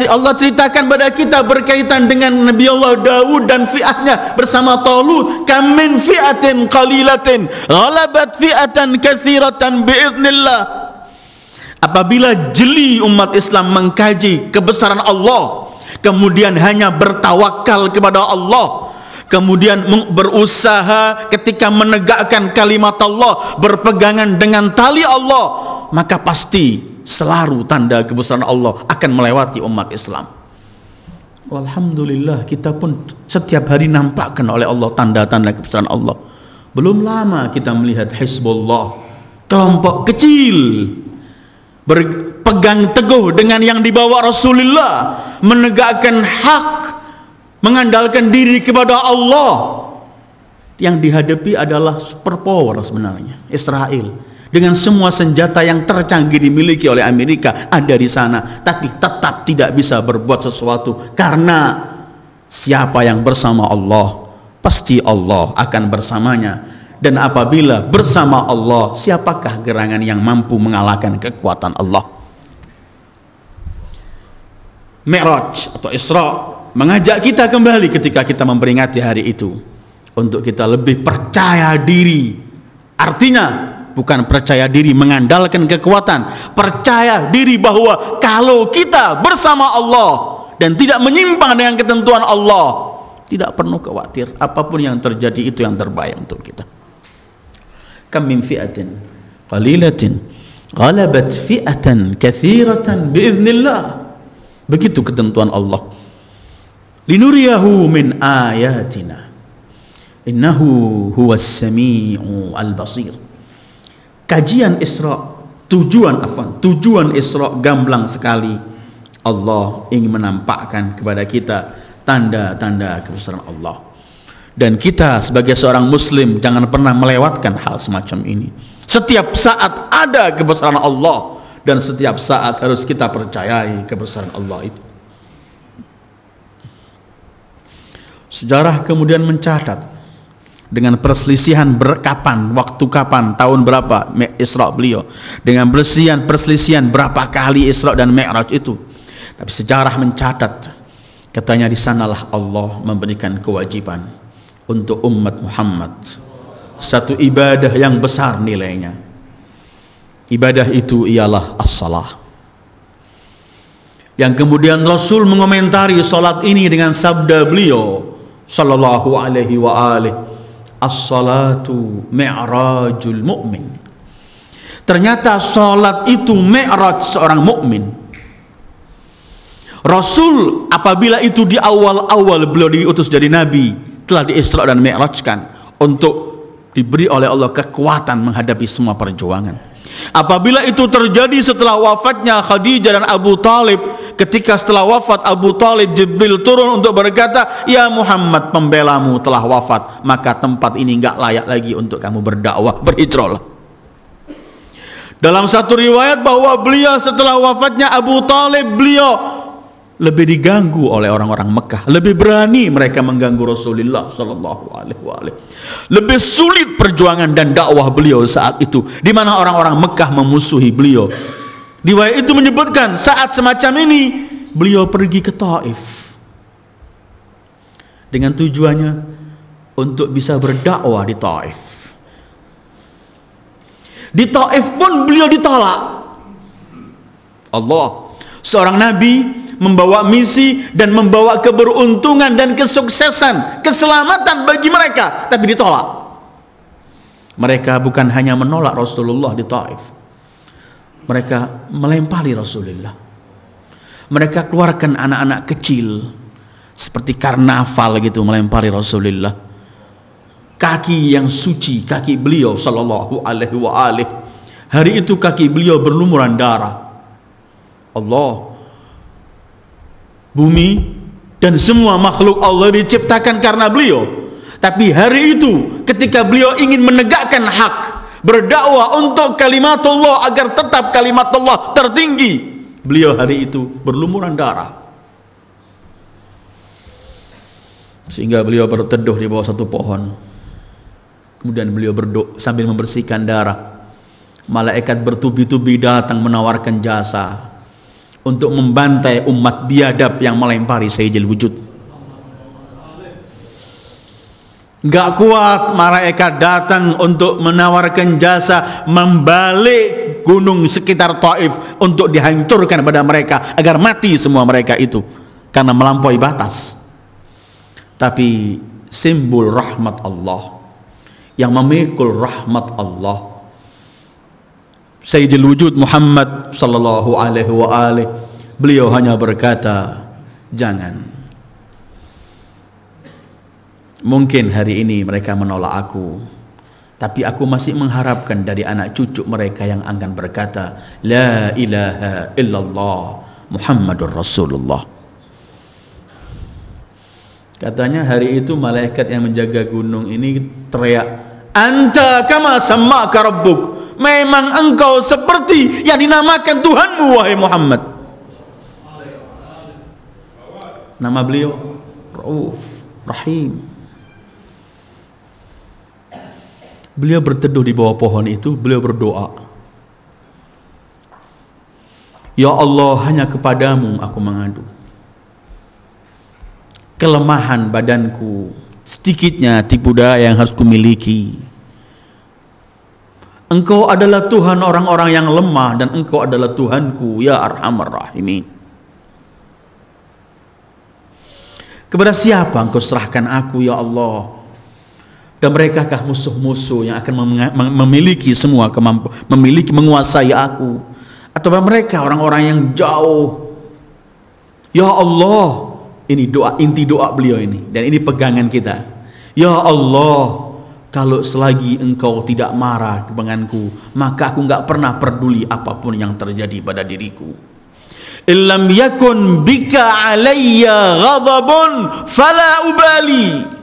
Allah ceritakan pada kita berkaitan dengan Nabi Allah Daud dan fi'ahnya bersama Talut. Kam min fi'atin qalilatin ghalabat fi'atan katsiratan biiznillah. Apabila jeli umat Islam mengkaji kebesaran Allah, kemudian hanya bertawakal kepada Allah, kemudian berusaha ketika menegakkan kalimat Allah, berpegangan dengan tali Allah, maka pasti selalu tanda kebesaran Allah akan melewati umat Islam. Alhamdulillah, kita pun setiap hari nampakkan oleh Allah tanda-tanda kebesaran Allah. Belum lama kita melihat Hizbullah, kelompok kecil berpegang teguh dengan yang dibawa Rasulullah, menegakkan hak, mengandalkan diri kepada Allah. Yang dihadapi adalah superpower sebenarnya, Israel, dengan semua senjata yang tercanggih dimiliki oleh Amerika ada di sana, tapi tetap tidak bisa berbuat sesuatu. Karena siapa yang bersama Allah, pasti Allah akan bersamanya. Dan apabila bersama Allah, siapakah gerangan yang mampu mengalahkan kekuatan Allah? Mi'raj atau Isra mengajak kita kembali ketika kita memperingati hari itu, untuk kita lebih percaya diri. Artinya bukan percaya diri mengandalkan kekuatan, percaya diri bahwa kalau kita bersama Allah dan tidak menyimpang dengan ketentuan Allah, tidak perlu khawatir, apapun yang terjadi itu yang terbaik untuk kita. Kam min fi'atin qalilatin ghalabat fi'atan katsiratan biiznillah. Begitu ketentuan Allah. Linuriyahu min ayatina innahu huwas sami'u al-basir. Kajian Isra, tujuan Isra gamblang sekali. Allah ingin menampakkan kepada kita tanda-tanda kebesaran Allah. Dan kita sebagai seorang muslim jangan pernah melewatkan hal semacam ini. Setiap saat ada kebesaran Allah, dan setiap saat harus kita percayai kebesaran Allah itu. Sejarah kemudian mencatat dengan perselisihan waktu kapan, tahun berapa Isra beliau, dengan perselisihan berapa kali Isra dan Mi'raj itu. Tapi sejarah mencatat, katanya di sanalah Allah memberikan kewajiban untuk umat Muhammad, satu ibadah yang besar nilainya, Ibadah itu ialah as-salah. Yang kemudian Rasul mengomentari salat ini dengan sabda beliau sallallahu alaihi wa alihi, as-salatu mi'rajul mu'min. Ternyata salat itu mi'raj seorang mukmin. Rasul apabila itu di awal-awal beliau diutus jadi nabi, telah di-Isra dan Mi'rajkan untuk diberi oleh Allah kekuatan menghadapi semua perjuangan. Apabila itu terjadi setelah wafatnya Khadijah dan Abu Talib, ketika setelah wafat Abu Talib, Jibril turun untuk berkata, ya Muhammad, pembelamu telah wafat, maka tempat ini enggak layak lagi untuk kamu berdakwah, berhijrahlah. Dalam satu riwayat bahwa beliau setelah wafatnya Abu Talib, beliau lebih diganggu oleh orang-orang Mekah, lebih berani mereka mengganggu Rasulullah sallallahu alaihi wasallam. Lebih sulit perjuangan dan dakwah beliau saat itu, di mana orang-orang Mekah memusuhi beliau. Riwayat itu menyebutkan saat semacam ini beliau pergi ke Taif dengan tujuannya untuk bisa berdakwah di Taif. Di Taif pun beliau ditolak. Allah, seorang nabi membawa misi dan membawa keberuntungan dan kesuksesan, keselamatan bagi mereka, tapi ditolak. Mereka bukan hanya menolak Rasulullah di Taif, mereka melempari Rasulullah. Mereka keluarkan anak-anak kecil seperti karnaval gitu, melempari Rasulullah. Kaki yang suci, kaki beliau sallallahu alaihi wa alihi, hari itu kaki beliau berlumuran darah. Allah, bumi dan semua makhluk Allah diciptakan karena beliau. Tapi hari itu ketika beliau ingin menegakkan hak, berdakwah untuk kalimat Allah agar tetap kalimat Allah tertinggi, beliau hari itu berlumuran darah. Sehingga beliau berteduh di bawah satu pohon. Kemudian beliau berdoa sambil membersihkan darah. Malaikat bertubi-tubi datang menawarkan jasa untuk membantai umat biadab yang melempari Sayyidil Wujud. Gak kuat, malaikat datang untuk menawarkan jasa membalik gunung sekitar Taif untuk dihancurkan pada mereka, agar mati semua mereka itu karena melampaui batas. Tapi simbol rahmat Allah, yang memikul rahmat Allah, Sayyidil Wujud Muhammad sallallahu alaihi wa alihi, beliau hanya berkata, jangan. Mungkin hari ini mereka menolak aku, tapi aku masih mengharapkan dari anak cucu mereka yang akan berkata, la ilaha illallah Muhammadur Rasulullah. Katanya hari itu malaikat yang menjaga gunung ini teriak, anta kama sammaka rabbuk, memang engkau seperti yang dinamakan Tuhanmu wahai Muhammad. Nama beliau Rauf Rahim. Beliau berteduh di bawah pohon itu, beliau berdoa, ya Allah, hanya kepadamu aku mengadu. Kelemahan badanku, sedikitnya tipu daya yang harus kumiliki. Engkau adalah Tuhan orang-orang yang lemah, dan engkau adalah Tuhanku ya Arhamar Rahimin. Kepada siapa engkau serahkan aku ya Allah? Dan merekakah musuh-musuh yang akan memiliki semua memiliki menguasai aku, atau mereka orang-orang yang jauh? Ya Allah, ini doa, inti doa beliau ini, dan ini pegangan kita. Ya Allah, kalau selagi engkau tidak marah denganku, maka aku enggak pernah peduli apapun yang terjadi pada diriku. Illam yakun bika alayya ghadabun fala ubali.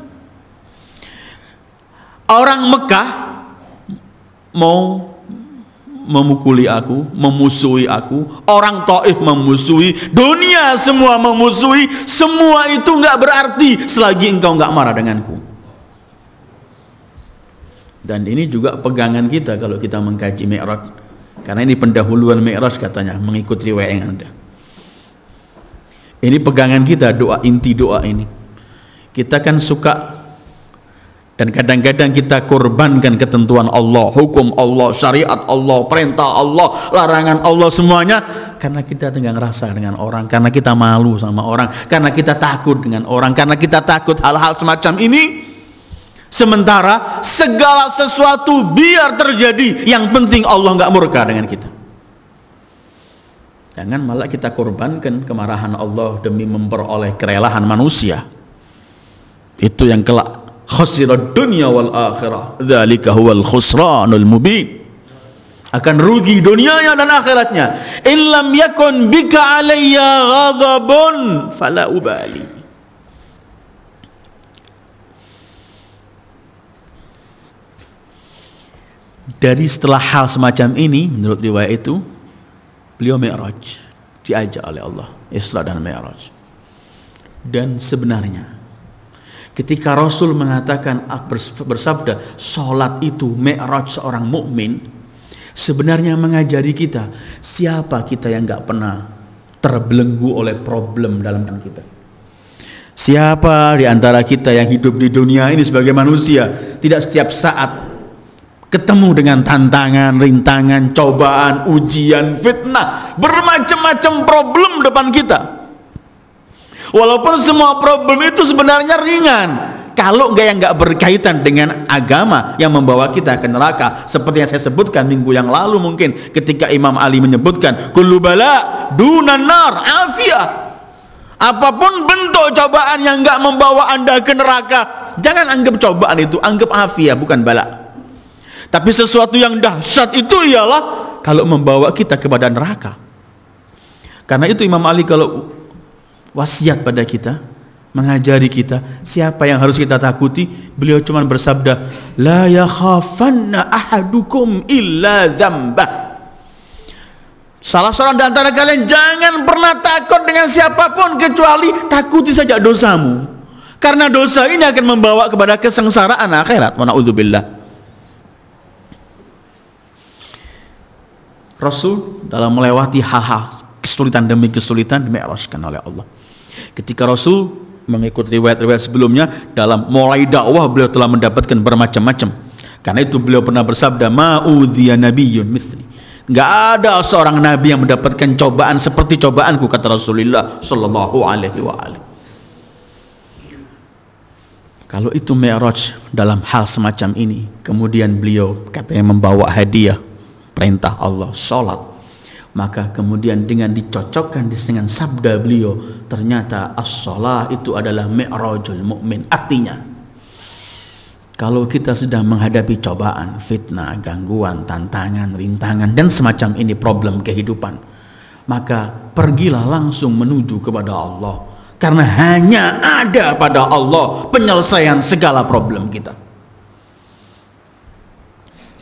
Orang Mekah mau memukuli aku, memusuhi aku, orang Taif memusuhi, dunia semua memusuhi, semua itu enggak berarti selagi engkau enggak marah denganku. Dan ini juga pegangan kita kalau kita mengkaji Mi'raj, karena ini pendahuluan Mi'raj katanya, mengikut riwayat yang ada. Ini pegangan kita, doa, inti doa ini. Kita kan suka Dan kadang-kadang kita korbankan ketentuan Allah, hukum Allah, syariat Allah, perintah Allah, larangan Allah semuanya, karena kita tengah ngerasa dengan orang, karena kita malu sama orang, karena kita takut dengan orang, karena kita takut hal-hal semacam ini. Sementara segala sesuatu biar terjadi, yang penting Allah nggak murka dengan kita. Jangan malah kita korbankan kemarahan Allah demi memperoleh kerelaan manusia. Itu yang kelak khasirad dunya wal akhirah, dzalika huwal khusranul mubin. Akan rugi dunianya dan akhiratnya. In lam yakun bika alayya ghadabun fala ubali. Dari setelah hal semacam ini, menurut riwayat itu, beliau Mi'raj, diajak oleh Allah Isra dan Mi'raj. Dan sebenarnya ketika Rasul mengatakan, bersabda, sholat itu mi'raj seorang mukmin, sebenarnya mengajari kita siapa kita yang nggak pernah terbelenggu oleh problem dalam hidup kita. Siapa di antara kita yang hidup di dunia ini sebagai manusia tidak setiap saat ketemu dengan tantangan, rintangan, cobaan, ujian, fitnah, bermacam-macam problem depan kita. Walaupun semua problem itu sebenarnya ringan, kalau yang nggak berkaitan dengan agama yang membawa kita ke neraka, seperti yang saya sebutkan minggu yang lalu mungkin, ketika Imam Ali menyebutkan kullu bala dunan nar afiyah. Apapun bentuk cobaan yang nggak membawa Anda ke neraka, jangan anggap cobaan itu, anggap afiyah, bukan bala. Tapi sesuatu yang dahsyat itu ialah kalau membawa kita kepada neraka. Karena itu Imam Ali kalau wasiat pada kita, mengajari kita siapa yang harus kita takuti, beliau cuma bersabda, la yakhafanna ahadukum illa dzambah. Salah seorang di antara kalian jangan pernah takut dengan siapapun kecuali takuti saja dosamu, karena dosa ini akan membawa kepada kesengsaraan akhirat. Wa na'udzubillah. Rasul dalam melewati hal-hal kesulitan demi kesulitan dimi'rajkan oleh Allah. Ketika Rasul mengikut riwayat-riwayat sebelumnya, dalam mulai dakwah beliau telah mendapatkan bermacam-macam. Karena itu beliau pernah bersabda, ma'udhiya nabiyyun mithli. Enggak ada seorang nabi yang mendapatkan cobaan seperti cobaanku, kata Rasulullah sallallahu alaihi wa alihi. Kalau itu mi'raj dalam hal semacam ini, kemudian beliau katanya membawa hadiah perintah Allah, sholat, maka kemudian dengan dicocokkan dengan sabda beliau, ternyata as-shalah itu adalah mi'rajul mukmin. Artinya kalau kita sedang menghadapi cobaan, fitnah, gangguan, tantangan, rintangan dan semacam ini, problem kehidupan, maka pergilah langsung menuju kepada Allah, karena hanya ada pada Allah penyelesaian segala problem kita.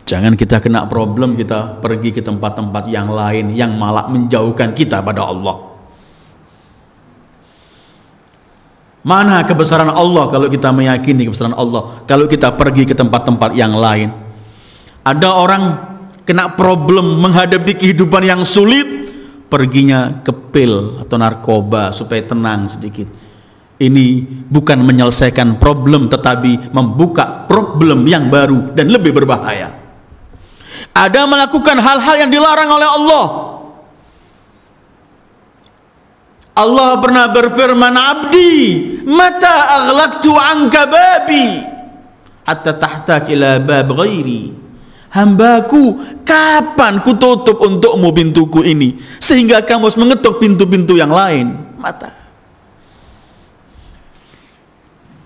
Jangan kita kena problem, kita pergi ke tempat-tempat yang lain yang malah menjauhkan kita pada Allah. Mana kebesaran Allah kalau kita meyakini kebesaran Allah, kalau kita pergi ke tempat-tempat yang lain? Ada orang kena problem menghadapi kehidupan yang sulit, perginya ke pil atau narkoba supaya tenang sedikit. Ini bukan menyelesaikan problem, tetapi membuka problem yang baru dan lebih berbahaya. Ada melakukan hal-hal yang dilarang oleh Allah. Allah pernah berfirman, abdi mata aghlaqtu anka babi hatta tahtak ila bab ghairi. Hambaku, kapan ku tutup untukmu pintuku ini sehingga kamu harus mengetuk pintu-pintu yang lain? Mata.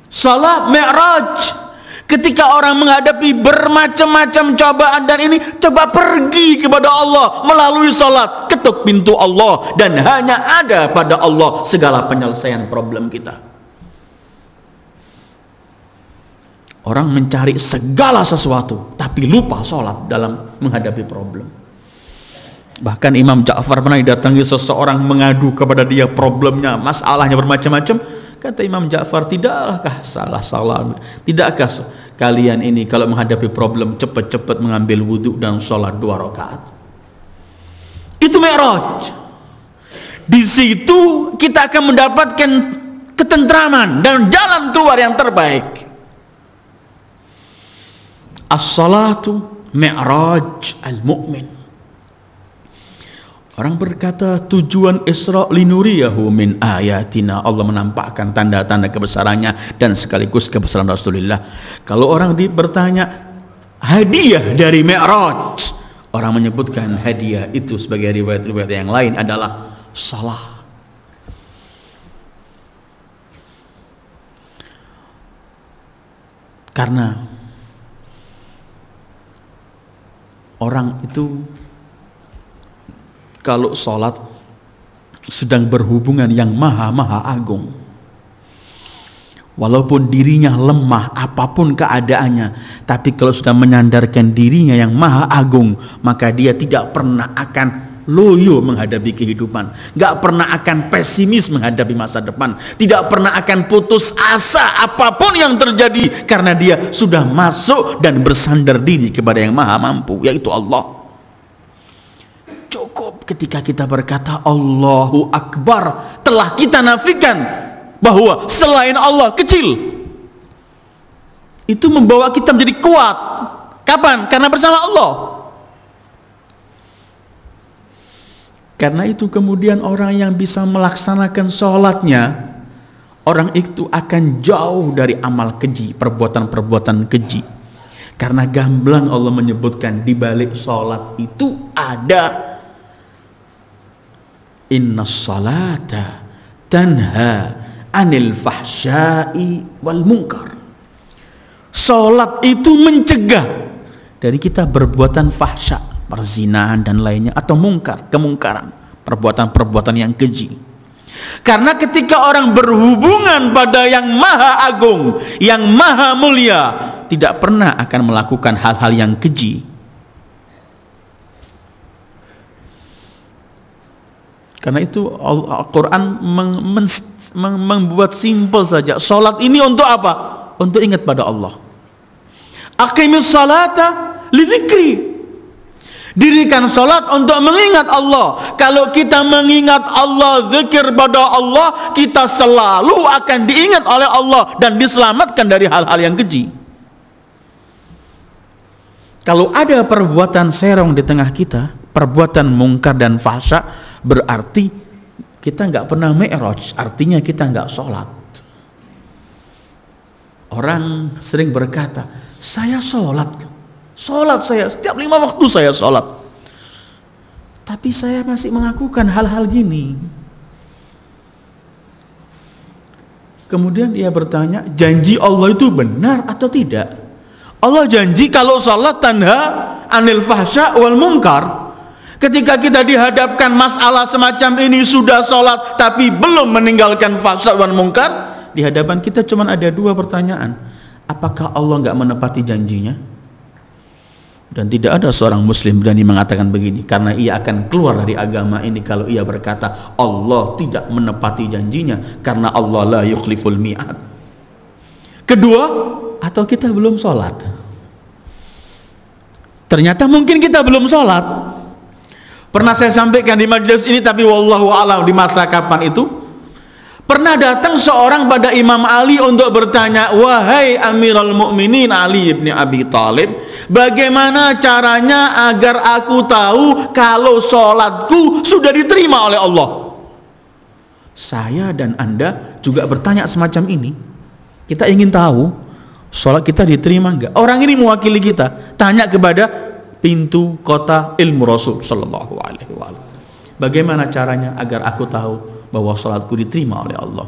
Salat mi'raj. Ketika orang menghadapi bermacam-macam cobaan dan ini, coba pergi kepada Allah melalui salat, ketuk pintu Allah, dan hanya ada pada Allah segala penyelesaian problem kita. Orang mencari segala sesuatu tapi lupa salat dalam menghadapi problem. Bahkan Imam Ja'far pernah didatangi seseorang mengadu kepada dia problemnya, masalahnya bermacam-macam. Kata Imam Ja'far, tidakkah tidakkah kalian ini kalau menghadapi problem cepat-cepat mengambil wudhu dan sholat 2 rakaat? Itu mi'raj. Di situ kita akan mendapatkan ketentraman dan jalan keluar yang terbaik. As-salatu mi'raj al-mu'min. Orang berkata tujuan Isra linuriyahu min ayatina, Allah menampakkan tanda-tanda kebesarannya dan sekaligus kebesaran Rasulullah. Kalau orang bertanya hadiah dari Mi'raj, orang menyebutkan hadiah itu sebagai riwayat-riwayat yang lain adalah salah. Karena orang itu kalau sholat sedang berhubungan yang maha agung, walaupun dirinya lemah apapun keadaannya, tapi kalau sudah menyandarkan dirinya yang maha agung, maka dia tidak pernah akan loyo menghadapi kehidupan, gak pernah akan pesimis menghadapi masa depan, tidak pernah akan putus asa apapun yang terjadi, karena dia sudah masuk dan bersandar diri kepada yang maha mampu, yaitu Allah. Cukup ketika kita berkata Allahu Akbar, telah kita nafikan bahwa selain Allah kecil. Itu membawa kita menjadi kuat. Kapan? Karena bersama Allah. Karena itu kemudian orang yang bisa melaksanakan sholatnya, orang itu akan jauh dari amal keji, perbuatan-perbuatan keji. Karena gamblang Allah menyebutkan di balik sholat itu ada inna salata tanha anil fahsyai wal munkar. Salat itu mencegah dari kita berbuatan fahsya, perzinahan dan lainnya, atau mungkar, kemungkaran, perbuatan-perbuatan yang keji. Karena ketika orang berhubungan pada yang maha agung, yang maha mulia, tidak pernah akan melakukan hal-hal yang keji. Karena itu Al-Quran membuat simpel saja. Salat ini untuk apa? Untuk ingat pada Allah. Aqimis salata li dzikri. Dirikan salat untuk mengingat Allah. Kalau kita mengingat Allah, zikir pada Allah, kita selalu akan diingat oleh Allah dan diselamatkan dari hal-hal yang keji. Kalau ada perbuatan serong di tengah kita, perbuatan mungkar dan fahsya, berarti kita nggak pernah mi'raj, artinya kita nggak sholat. Orang sering berkata, saya sholat saya, setiap 5 waktu saya sholat, tapi saya masih melakukan hal-hal gini. Kemudian dia bertanya, janji Allah itu benar atau tidak? Allah janji kalau sholat tanha anil fahsya wal munkar. Ketika kita dihadapkan masalah semacam ini, sudah sholat tapi belum meninggalkan fahsya dan mungkar, di hadapan kita cuma ada 2 pertanyaan. Apakah Allah nggak menepati janjinya? Dan tidak ada seorang muslim berani mengatakan begini, karena ia akan keluar dari agama ini kalau ia berkata Allah tidak menepati janjinya, karena Allah la yukhliful mi'ad. Kedua, atau kita belum sholat. Ternyata mungkin kita belum sholat. Pernah saya sampaikan di majelis ini, tapi wallahu a'lam di masa kapan itu, pernah datang seorang pada Imam Ali untuk bertanya, wahai Amirul Mukminin Ali ibn Abi Thalib, bagaimana caranya agar aku tahu kalau sholatku sudah diterima oleh Allah? Saya dan Anda juga bertanya semacam ini. Kita ingin tahu sholat kita diterima enggak. Orang ini mewakili kita, tanya kepada pintu kota ilmu Rasul sallallahu alaihi wasallam. Bagaimana caranya agar aku tahu bahwa salatku diterima oleh Allah?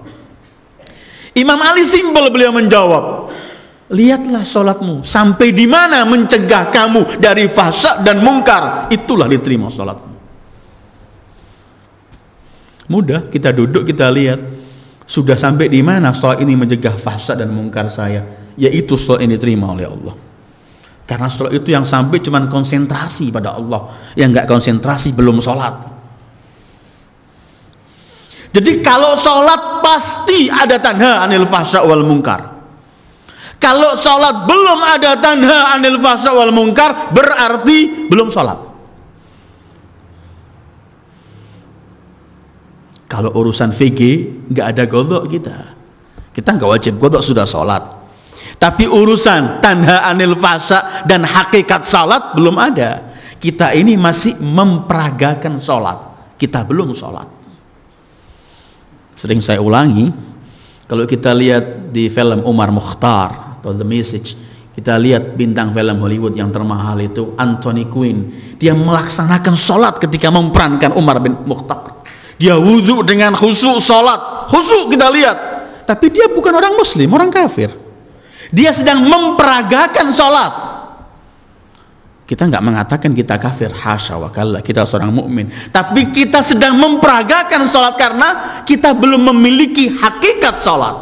Imam Ali simpel, beliau menjawab, lihatlah salatmu sampai di mana mencegah kamu dari fahsya dan mungkar, itulah diterima salatmu. Mudah, kita duduk, kita lihat sudah sampai di mana salat ini mencegah fahsya dan mungkar saya, yaitu salat ini diterima oleh Allah. Karena salat itu yang sampai cuman konsentrasi pada Allah, yang nggak konsentrasi belum sholat. Jadi kalau sholat pasti ada tanha anil fahsya wal munkar. Kalau sholat belum ada tanha anil fahsya wal munkar, berarti belum sholat. Kalau urusan VG nggak ada godok, kita nggak wajib godok, sudah sholat. Tapi urusan tanha anil fahsya dan hakikat salat belum ada. Kita ini masih memperagakan salat, kita belum salat. Sering saya ulangi, kalau kita lihat di film Umar Mukhtar atau The Message, kita lihat bintang film Hollywood yang termahal itu Anthony Quinn, dia melaksanakan salat ketika memerankan Umar bin Mukhtar. Dia wudhu dengan khusyuk salat, khusyuk kita lihat. Tapi dia bukan orang muslim, orang kafir. Dia sedang memperagakan salat. Kita nggak mengatakan kita kafir, hasya wa kalla, kita seorang mukmin. Tapi kita sedang memperagakan salat karena kita belum memiliki hakikat salat.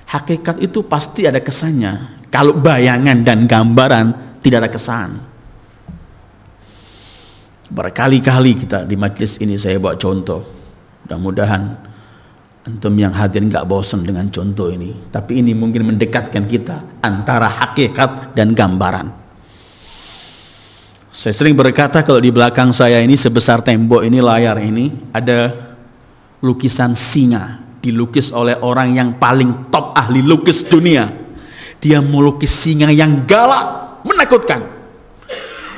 Hakikat itu pasti ada kesannya. Kalau bayangan dan gambaran tidak ada kesan. Berkali-kali kita di majelis ini saya bawa contoh. Mudah-mudahan antum yang hadir nggak bosan dengan contoh ini, tapi ini mungkin mendekatkan kita antara hakikat dan gambaran. Saya sering berkata kalau di belakang saya ini sebesar tembok ini, layar ini, ada lukisan singa, dilukis oleh orang yang paling top ahli lukis dunia. Dia melukis singa yang galak, menakutkan.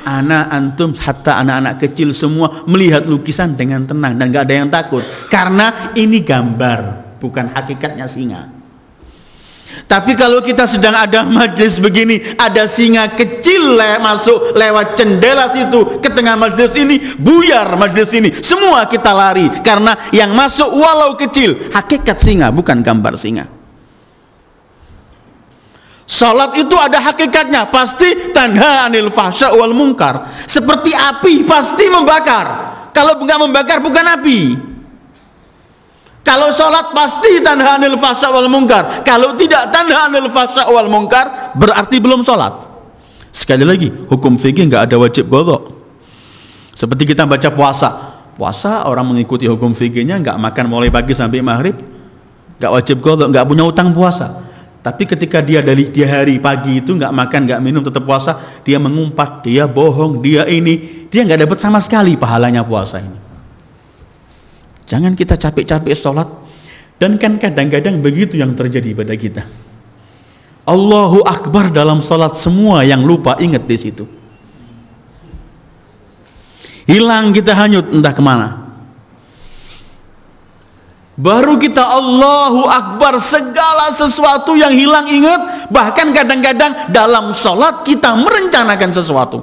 Antum, hatta anak-anak kecil semua melihat lukisan dengan tenang dan gak ada yang takut, karena ini gambar, bukan hakikatnya singa. Tapi kalau kita sedang ada majelis begini, ada singa kecil masuk lewat jendela situ ke tengah majelis ini, buyar majelis ini, semua kita lari, karena yang masuk walau kecil hakikat singa, bukan gambar singa. Salat itu ada hakikatnya, pasti tanha anil fahsya wal munkar. Seperti api pasti membakar. Kalau enggak membakar bukan api. Kalau salat pasti tanha anil fahsya wal munkar. Kalau tidak tanha anil fahsya wal munkar, berarti belum salat. Sekali lagi, hukum fikih enggak ada wajib qadha. Seperti kita baca puasa. Puasa orang mengikuti hukum fikihnya, enggak makan mulai pagi sampai maghrib, enggak wajib qadha, enggak punya utang puasa. Tapi ketika dia dari hari pagi itu nggak makan, nggak minum, tetap puasa, dia mengumpat, dia bohong, dia ini, dia nggak dapat sama sekali pahalanya puasa ini. Jangan kita capek-capek sholat. Dan kan kadang-kadang begitu yang terjadi pada kita. Allahu Akbar dalam sholat, semua yang lupa ingat di situ. Hilang, kita hanyut entah kemana. Baru kita Allahu Akbar, segala sesuatu yang hilang ingat. Bahkan kadang-kadang dalam sholat kita merencanakan sesuatu.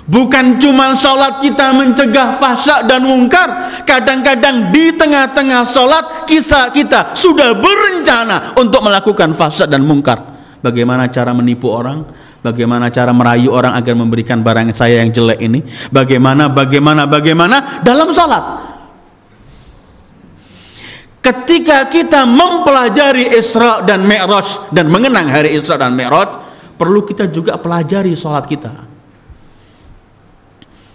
Bukan cuma sholat kita mencegah fahsya dan mungkar, kadang-kadang di tengah-tengah sholat kita sudah berencana untuk melakukan fahsya dan mungkar. Bagaimana cara menipu orang, bagaimana cara merayu orang agar memberikan barang saya yang jelek ini, bagaimana dalam sholat. Ketika kita mempelajari Isra dan Mi'raj dan mengenang hari Isra dan Mi'raj, perlu kita juga pelajari sholat kita.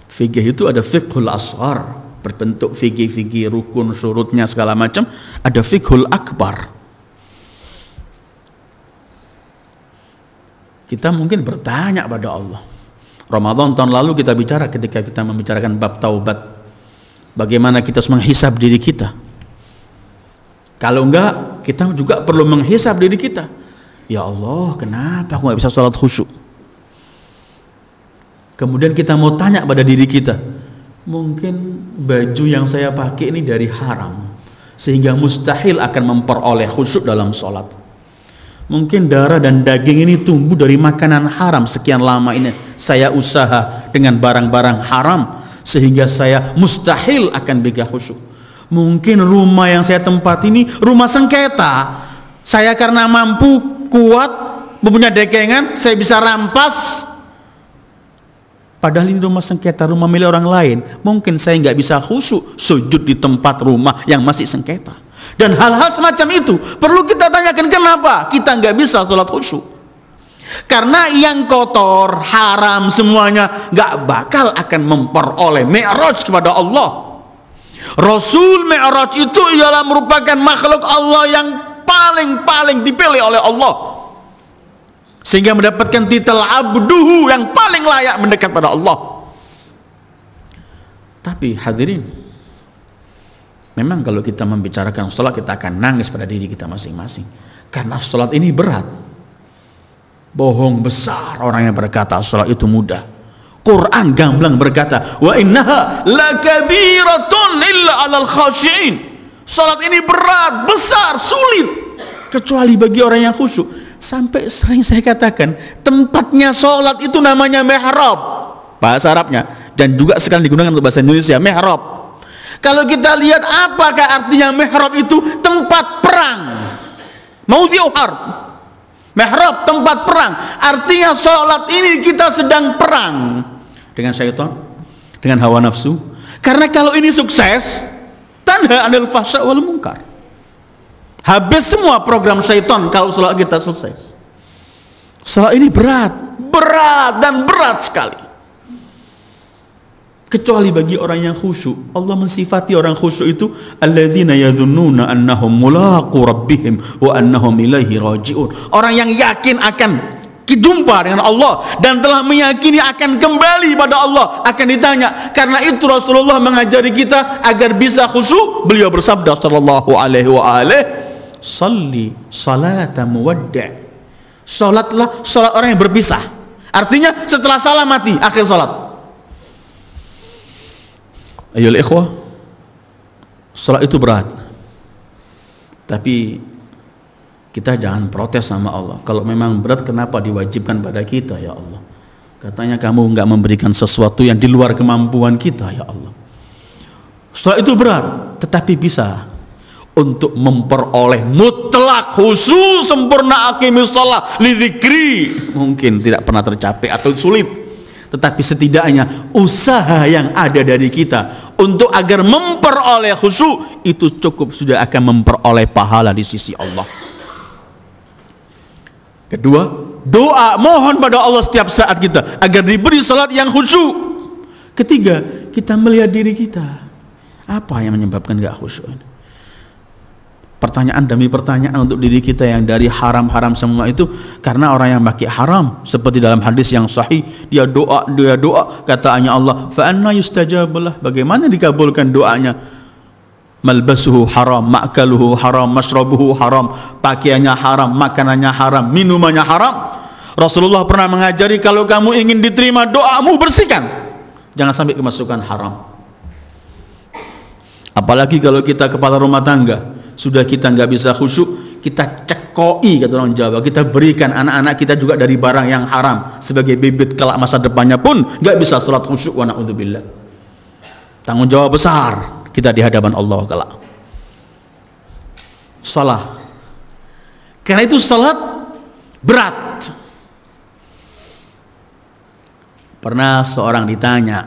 Fikih itu ada fiqhul asghar, berbentuk fikih rukun, syurutnya segala macam. Ada fiqhul akbar. Kita mungkin bertanya pada Allah. Ramadan tahun lalu kita bicara ketika kita membicarakan bab taubat, bagaimana kita harus menghisab diri kita. Kalau enggak, kita juga perlu menghisab diri kita. Ya Allah, kenapa aku nggak bisa sholat khusyuk? Kemudian kita mau tanya pada diri kita, mungkin baju yang saya pakai ini dari haram, sehingga mustahil akan memperoleh khusyuk dalam sholat. Mungkin darah dan daging ini tumbuh dari makanan haram, sekian lama ini saya usaha dengan barang-barang haram, sehingga saya mustahil akan bisa khusyuk. Mungkin rumah yang saya tempati ini rumah sengketa. Saya karena mampu, kuat, mempunyai dekengan, saya bisa rampas. Padahal ini rumah sengketa, rumah milik orang lain. Mungkin saya nggak bisa khusyuk sujud di tempat rumah yang masih sengketa. Dan hal-hal semacam itu perlu kita tanyakan, kenapa kita nggak bisa sholat khusyuk? Karena yang kotor, haram semuanya nggak bakal akan memperoleh mi'raj kepada Allah. Rasul Mi'raj itu ialah merupakan makhluk Allah yang paling dipilih oleh Allah, sehingga mendapatkan titel abduhu, yang paling layak mendekat pada Allah. Tapi hadirin, Memang kalau kita membicarakan sholat, kita akan nangis pada diri kita masing-masing, karena sholat ini berat. Bohong besar orang yang berkata sholat itu mudah. Quran gamblang berkata, wa innaha lakabiratun illa 'alal khashi'in. Sholat ini berat, besar, sulit, kecuali bagi orang yang khusyuk. Sampai sering saya katakan, tempatnya sholat itu namanya mihrab, bahasa Arabnya, dan juga sekarang digunakan untuk bahasa Indonesia, mihrab. Kalau kita lihat apakah artinya mihrab, itu tempat perang, maudhi'u harb. Mihrab tempat perang, artinya sholat ini kita sedang perang dengan syaitan, dengan hawa nafsu. Karena kalau ini sukses, tanha 'anil fahsya wal munkar. Habis semua program syaitan kalau sholat kita sukses. Sholat ini berat, berat dan berat sekali. Kecuali bagi orang yang khusyuk. Allah mensifati orang khusyuk itu, alladzina yadhunnuna annahum mulaqu rabbihim wa annahum ilaihi raji'un. Orang yang yakin akan jumpa dengan Allah dan telah meyakini akan kembali pada Allah, akan ditanya. Karena itu Rasulullah mengajari kita agar bisa khusyuk. Beliau bersabda sallallahu alaihi wa alihi, salli salata muwaddi'. Salatlah salat orang yang berpisah. Artinya setelah salam mati, akhir salat. Ayolah ikhwah, salat itu berat, tapi kita jangan protes sama Allah. Kalau memang berat, kenapa diwajibkan pada kita ya Allah? Katanya kamu enggak memberikan sesuatu yang di luar kemampuan kita ya Allah. Salat itu berat, tetapi bisa untuk memperoleh mutlak khusyuk sempurna, aqimis shalah li dzikri, mungkin tidak pernah tercapai atau sulit. Tetapi setidaknya usaha yang ada dari kita untuk agar memperoleh khusyuk itu cukup sudah akan memperoleh pahala di sisi Allah. Kedua, doa, mohon pada Allah setiap saat kita agar diberi salat yang khusyuk. Ketiga, kita melihat diri kita, apa yang menyebabkan gak khusyuk ini? Pertanyaan demi pertanyaan untuk diri kita yang dari haram-haram semua itu, karena orang yang pakai haram, seperti dalam hadis yang sahih, dia doa, katanya Allah, fa anna yustajabulah, bagaimana dikabulkan doanya? Malbasuhu haram, ma'kaluhu haram, mashrabuhu haram, pakaiannya haram, makanannya haram, minumannya haram. Rasulullah pernah mengajari, kalau kamu ingin diterima doamu, bersihkan, jangan sampai kemasukan haram. Apalagi kalau kita kepala rumah tangga, sudah kita nggak bisa khusyuk, kita cekoi, kata orang Jawa, kita berikan anak-anak kita juga dari barang yang haram sebagai bibit kelak masa depannya pun nggak bisa sholat khusyuk, wa na'udzubillah. Tanggung jawab besar kita di hadapan Allah kelak. Salah, karena itu salat berat. Pernah seorang ditanya,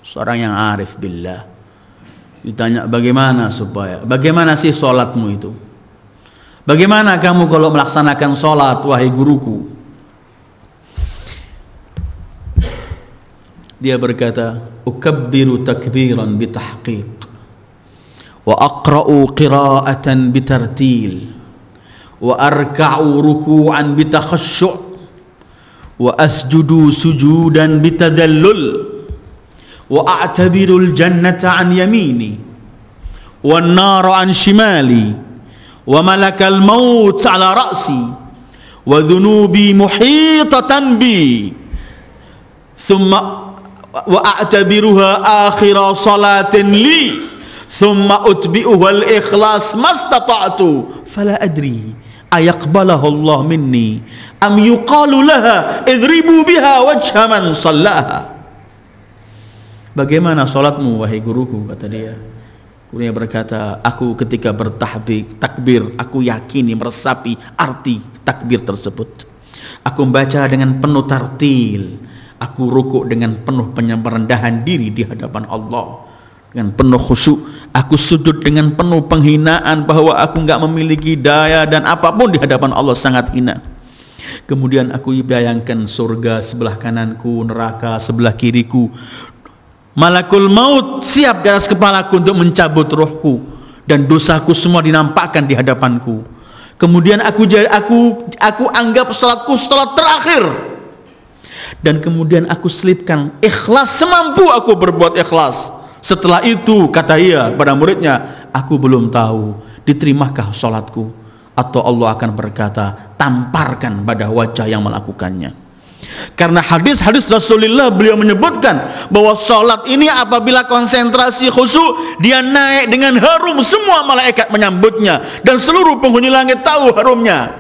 seorang yang arif billah, ditanya bagaimana sih sholatmu itu? Bagaimana kamu kalau melaksanakan sholat, wahai guruku? Dia berkata, ukabbiru takbiran bitahqiq, wa aqra'u qira'atan bitartil, wa arka'u ruku'an bitakhashu', wa asjudu sujudan bitadallul, wa a'tabirul jannata an yamini wan nara an shimali wa malakal maut ala ra'si wa dhunubi muhitatan bi thumma wa a'tabiruha akhira salatin li thumma utbi'uha al-ikhlas mastata'tu fala adri ayaqbalahu Allah minni am yuqalu laha idribu biha wajha man sallaha. Bagaimana sholatmu wahai guruku, kata dia. Gurunya berkata, aku ketika takbir, aku yakini meresapi arti takbir tersebut. Aku membaca dengan penuh tartil, aku rukuk dengan penuh perendahan diri di hadapan Allah, dengan penuh khusyuk. Aku sujud dengan penuh penghinaan bahwa aku enggak memiliki daya dan apapun di hadapan Allah, sangat hina. Kemudian aku bayangkan surga sebelah kananku, neraka sebelah kiriku. Malakul maut siap di atas kepalaku untuk mencabut rohku, dan dosaku semua dinampakkan di hadapanku. Kemudian aku anggap salatku salat terakhir, dan kemudian aku selipkan ikhlas semampu aku berbuat ikhlas, Setelah itu kata ia pada muridnya, aku belum tahu diterimakah sholatku, atau Allah akan berkata, tamparkan pada wajah yang melakukannya. Karena hadis-hadis Rasulullah, beliau menyebutkan bahwa sholat ini apabila konsentrasi khusyuk, dia naik dengan harum, semua malaikat menyambutnya dan seluruh penghuni langit tahu harumnya,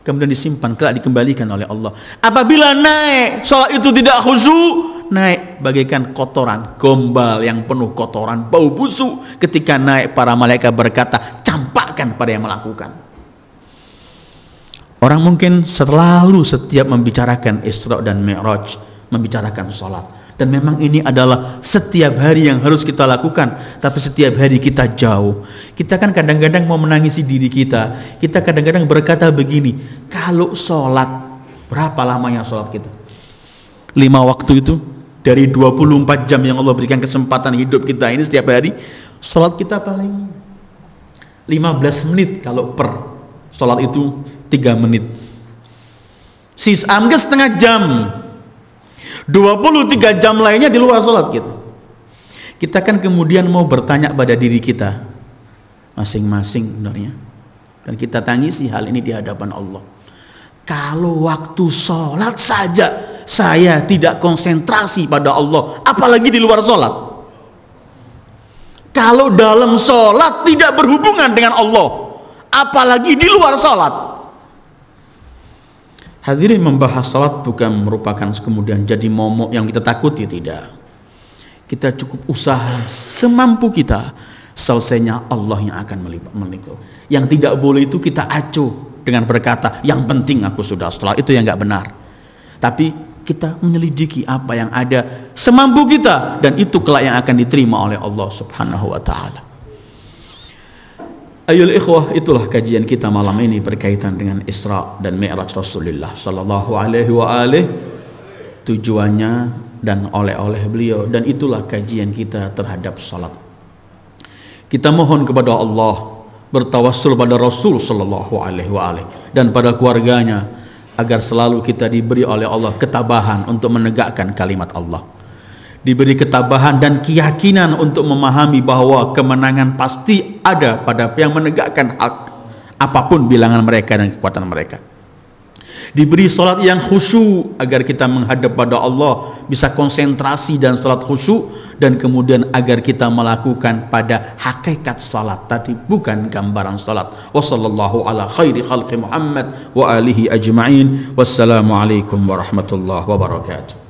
kemudian disimpan, kelak dikembalikan oleh Allah. Apabila naik sholat itu tidak khusyuk, naik bagaikan kotoran, gombal yang penuh kotoran, bau busuk. Ketika naik, para malaikat berkata, campakkan pada yang melakukan. Orang mungkin selalu setiap membicarakan Isra dan Mi'raj, membicarakan sholat, dan memang ini adalah setiap hari yang harus kita lakukan. Tapi setiap hari kita jauh. Kita kan kadang-kadang mau menangisi diri kita. Kita kadang-kadang berkata begini, kalau sholat, berapa lamanya sholat kita? 5 waktu itu, dari 24 jam yang Allah berikan kesempatan hidup kita ini setiap hari, sholat kita paling 15 menit kalau per sholat itu 3 menit. Sisa setengah jam. 23 jam lainnya di luar sholat kita. Kita kan kemudian mau bertanya pada diri kita masing-masing sebenarnya, dan kita tangisi hal ini di hadapan Allah. Kalau waktu sholat saja saya tidak konsentrasi pada Allah, apalagi di luar sholat. Kalau dalam sholat tidak berhubungan dengan Allah, apalagi di luar sholat. Hadirin, membahas sholat bukan merupakan kemudian jadi momok yang kita takuti, tidak. Kita cukup usaha semampu kita, selesainya Allah yang akan menikul. Yang tidak boleh itu kita acuh dengan berkata, yang penting aku sudah sholat. Itu yang nggak benar. Tapi kita menyelidiki apa yang ada semampu kita, dan itu kelak yang akan diterima oleh Allah Subhanahu wa ta'ala. Ayolah ikhwah, itulah kajian kita malam ini berkaitan dengan Isra dan Mi'raj Rasulullah sallallahu alaihi wa alihi, tujuannya dan oleh-oleh beliau, dan itulah kajian kita terhadap salat. Kita mohon kepada Allah, bertawassul pada Rasul sallallahu alaihi wa alihi dan pada keluarganya, agar selalu kita diberi oleh Allah ketabahan untuk menegakkan kalimat Allah, diberi ketabahan dan keyakinan untuk memahami bahwa kemenangan pasti ada pada yang menegakkan hak, apapun bilangan mereka dan kekuatan mereka. Diberi salat yang khusyuk agar kita menghadap pada Allah bisa konsentrasi dan salat khusyuk, dan kemudian agar kita melakukan pada hakikat salat tadi, bukan gambaran salat. Wassallallahu ala khairi khalqi Muhammad wa alihi ajma'in. Wassalamu alaikum warahmatullahi wabarakatuh.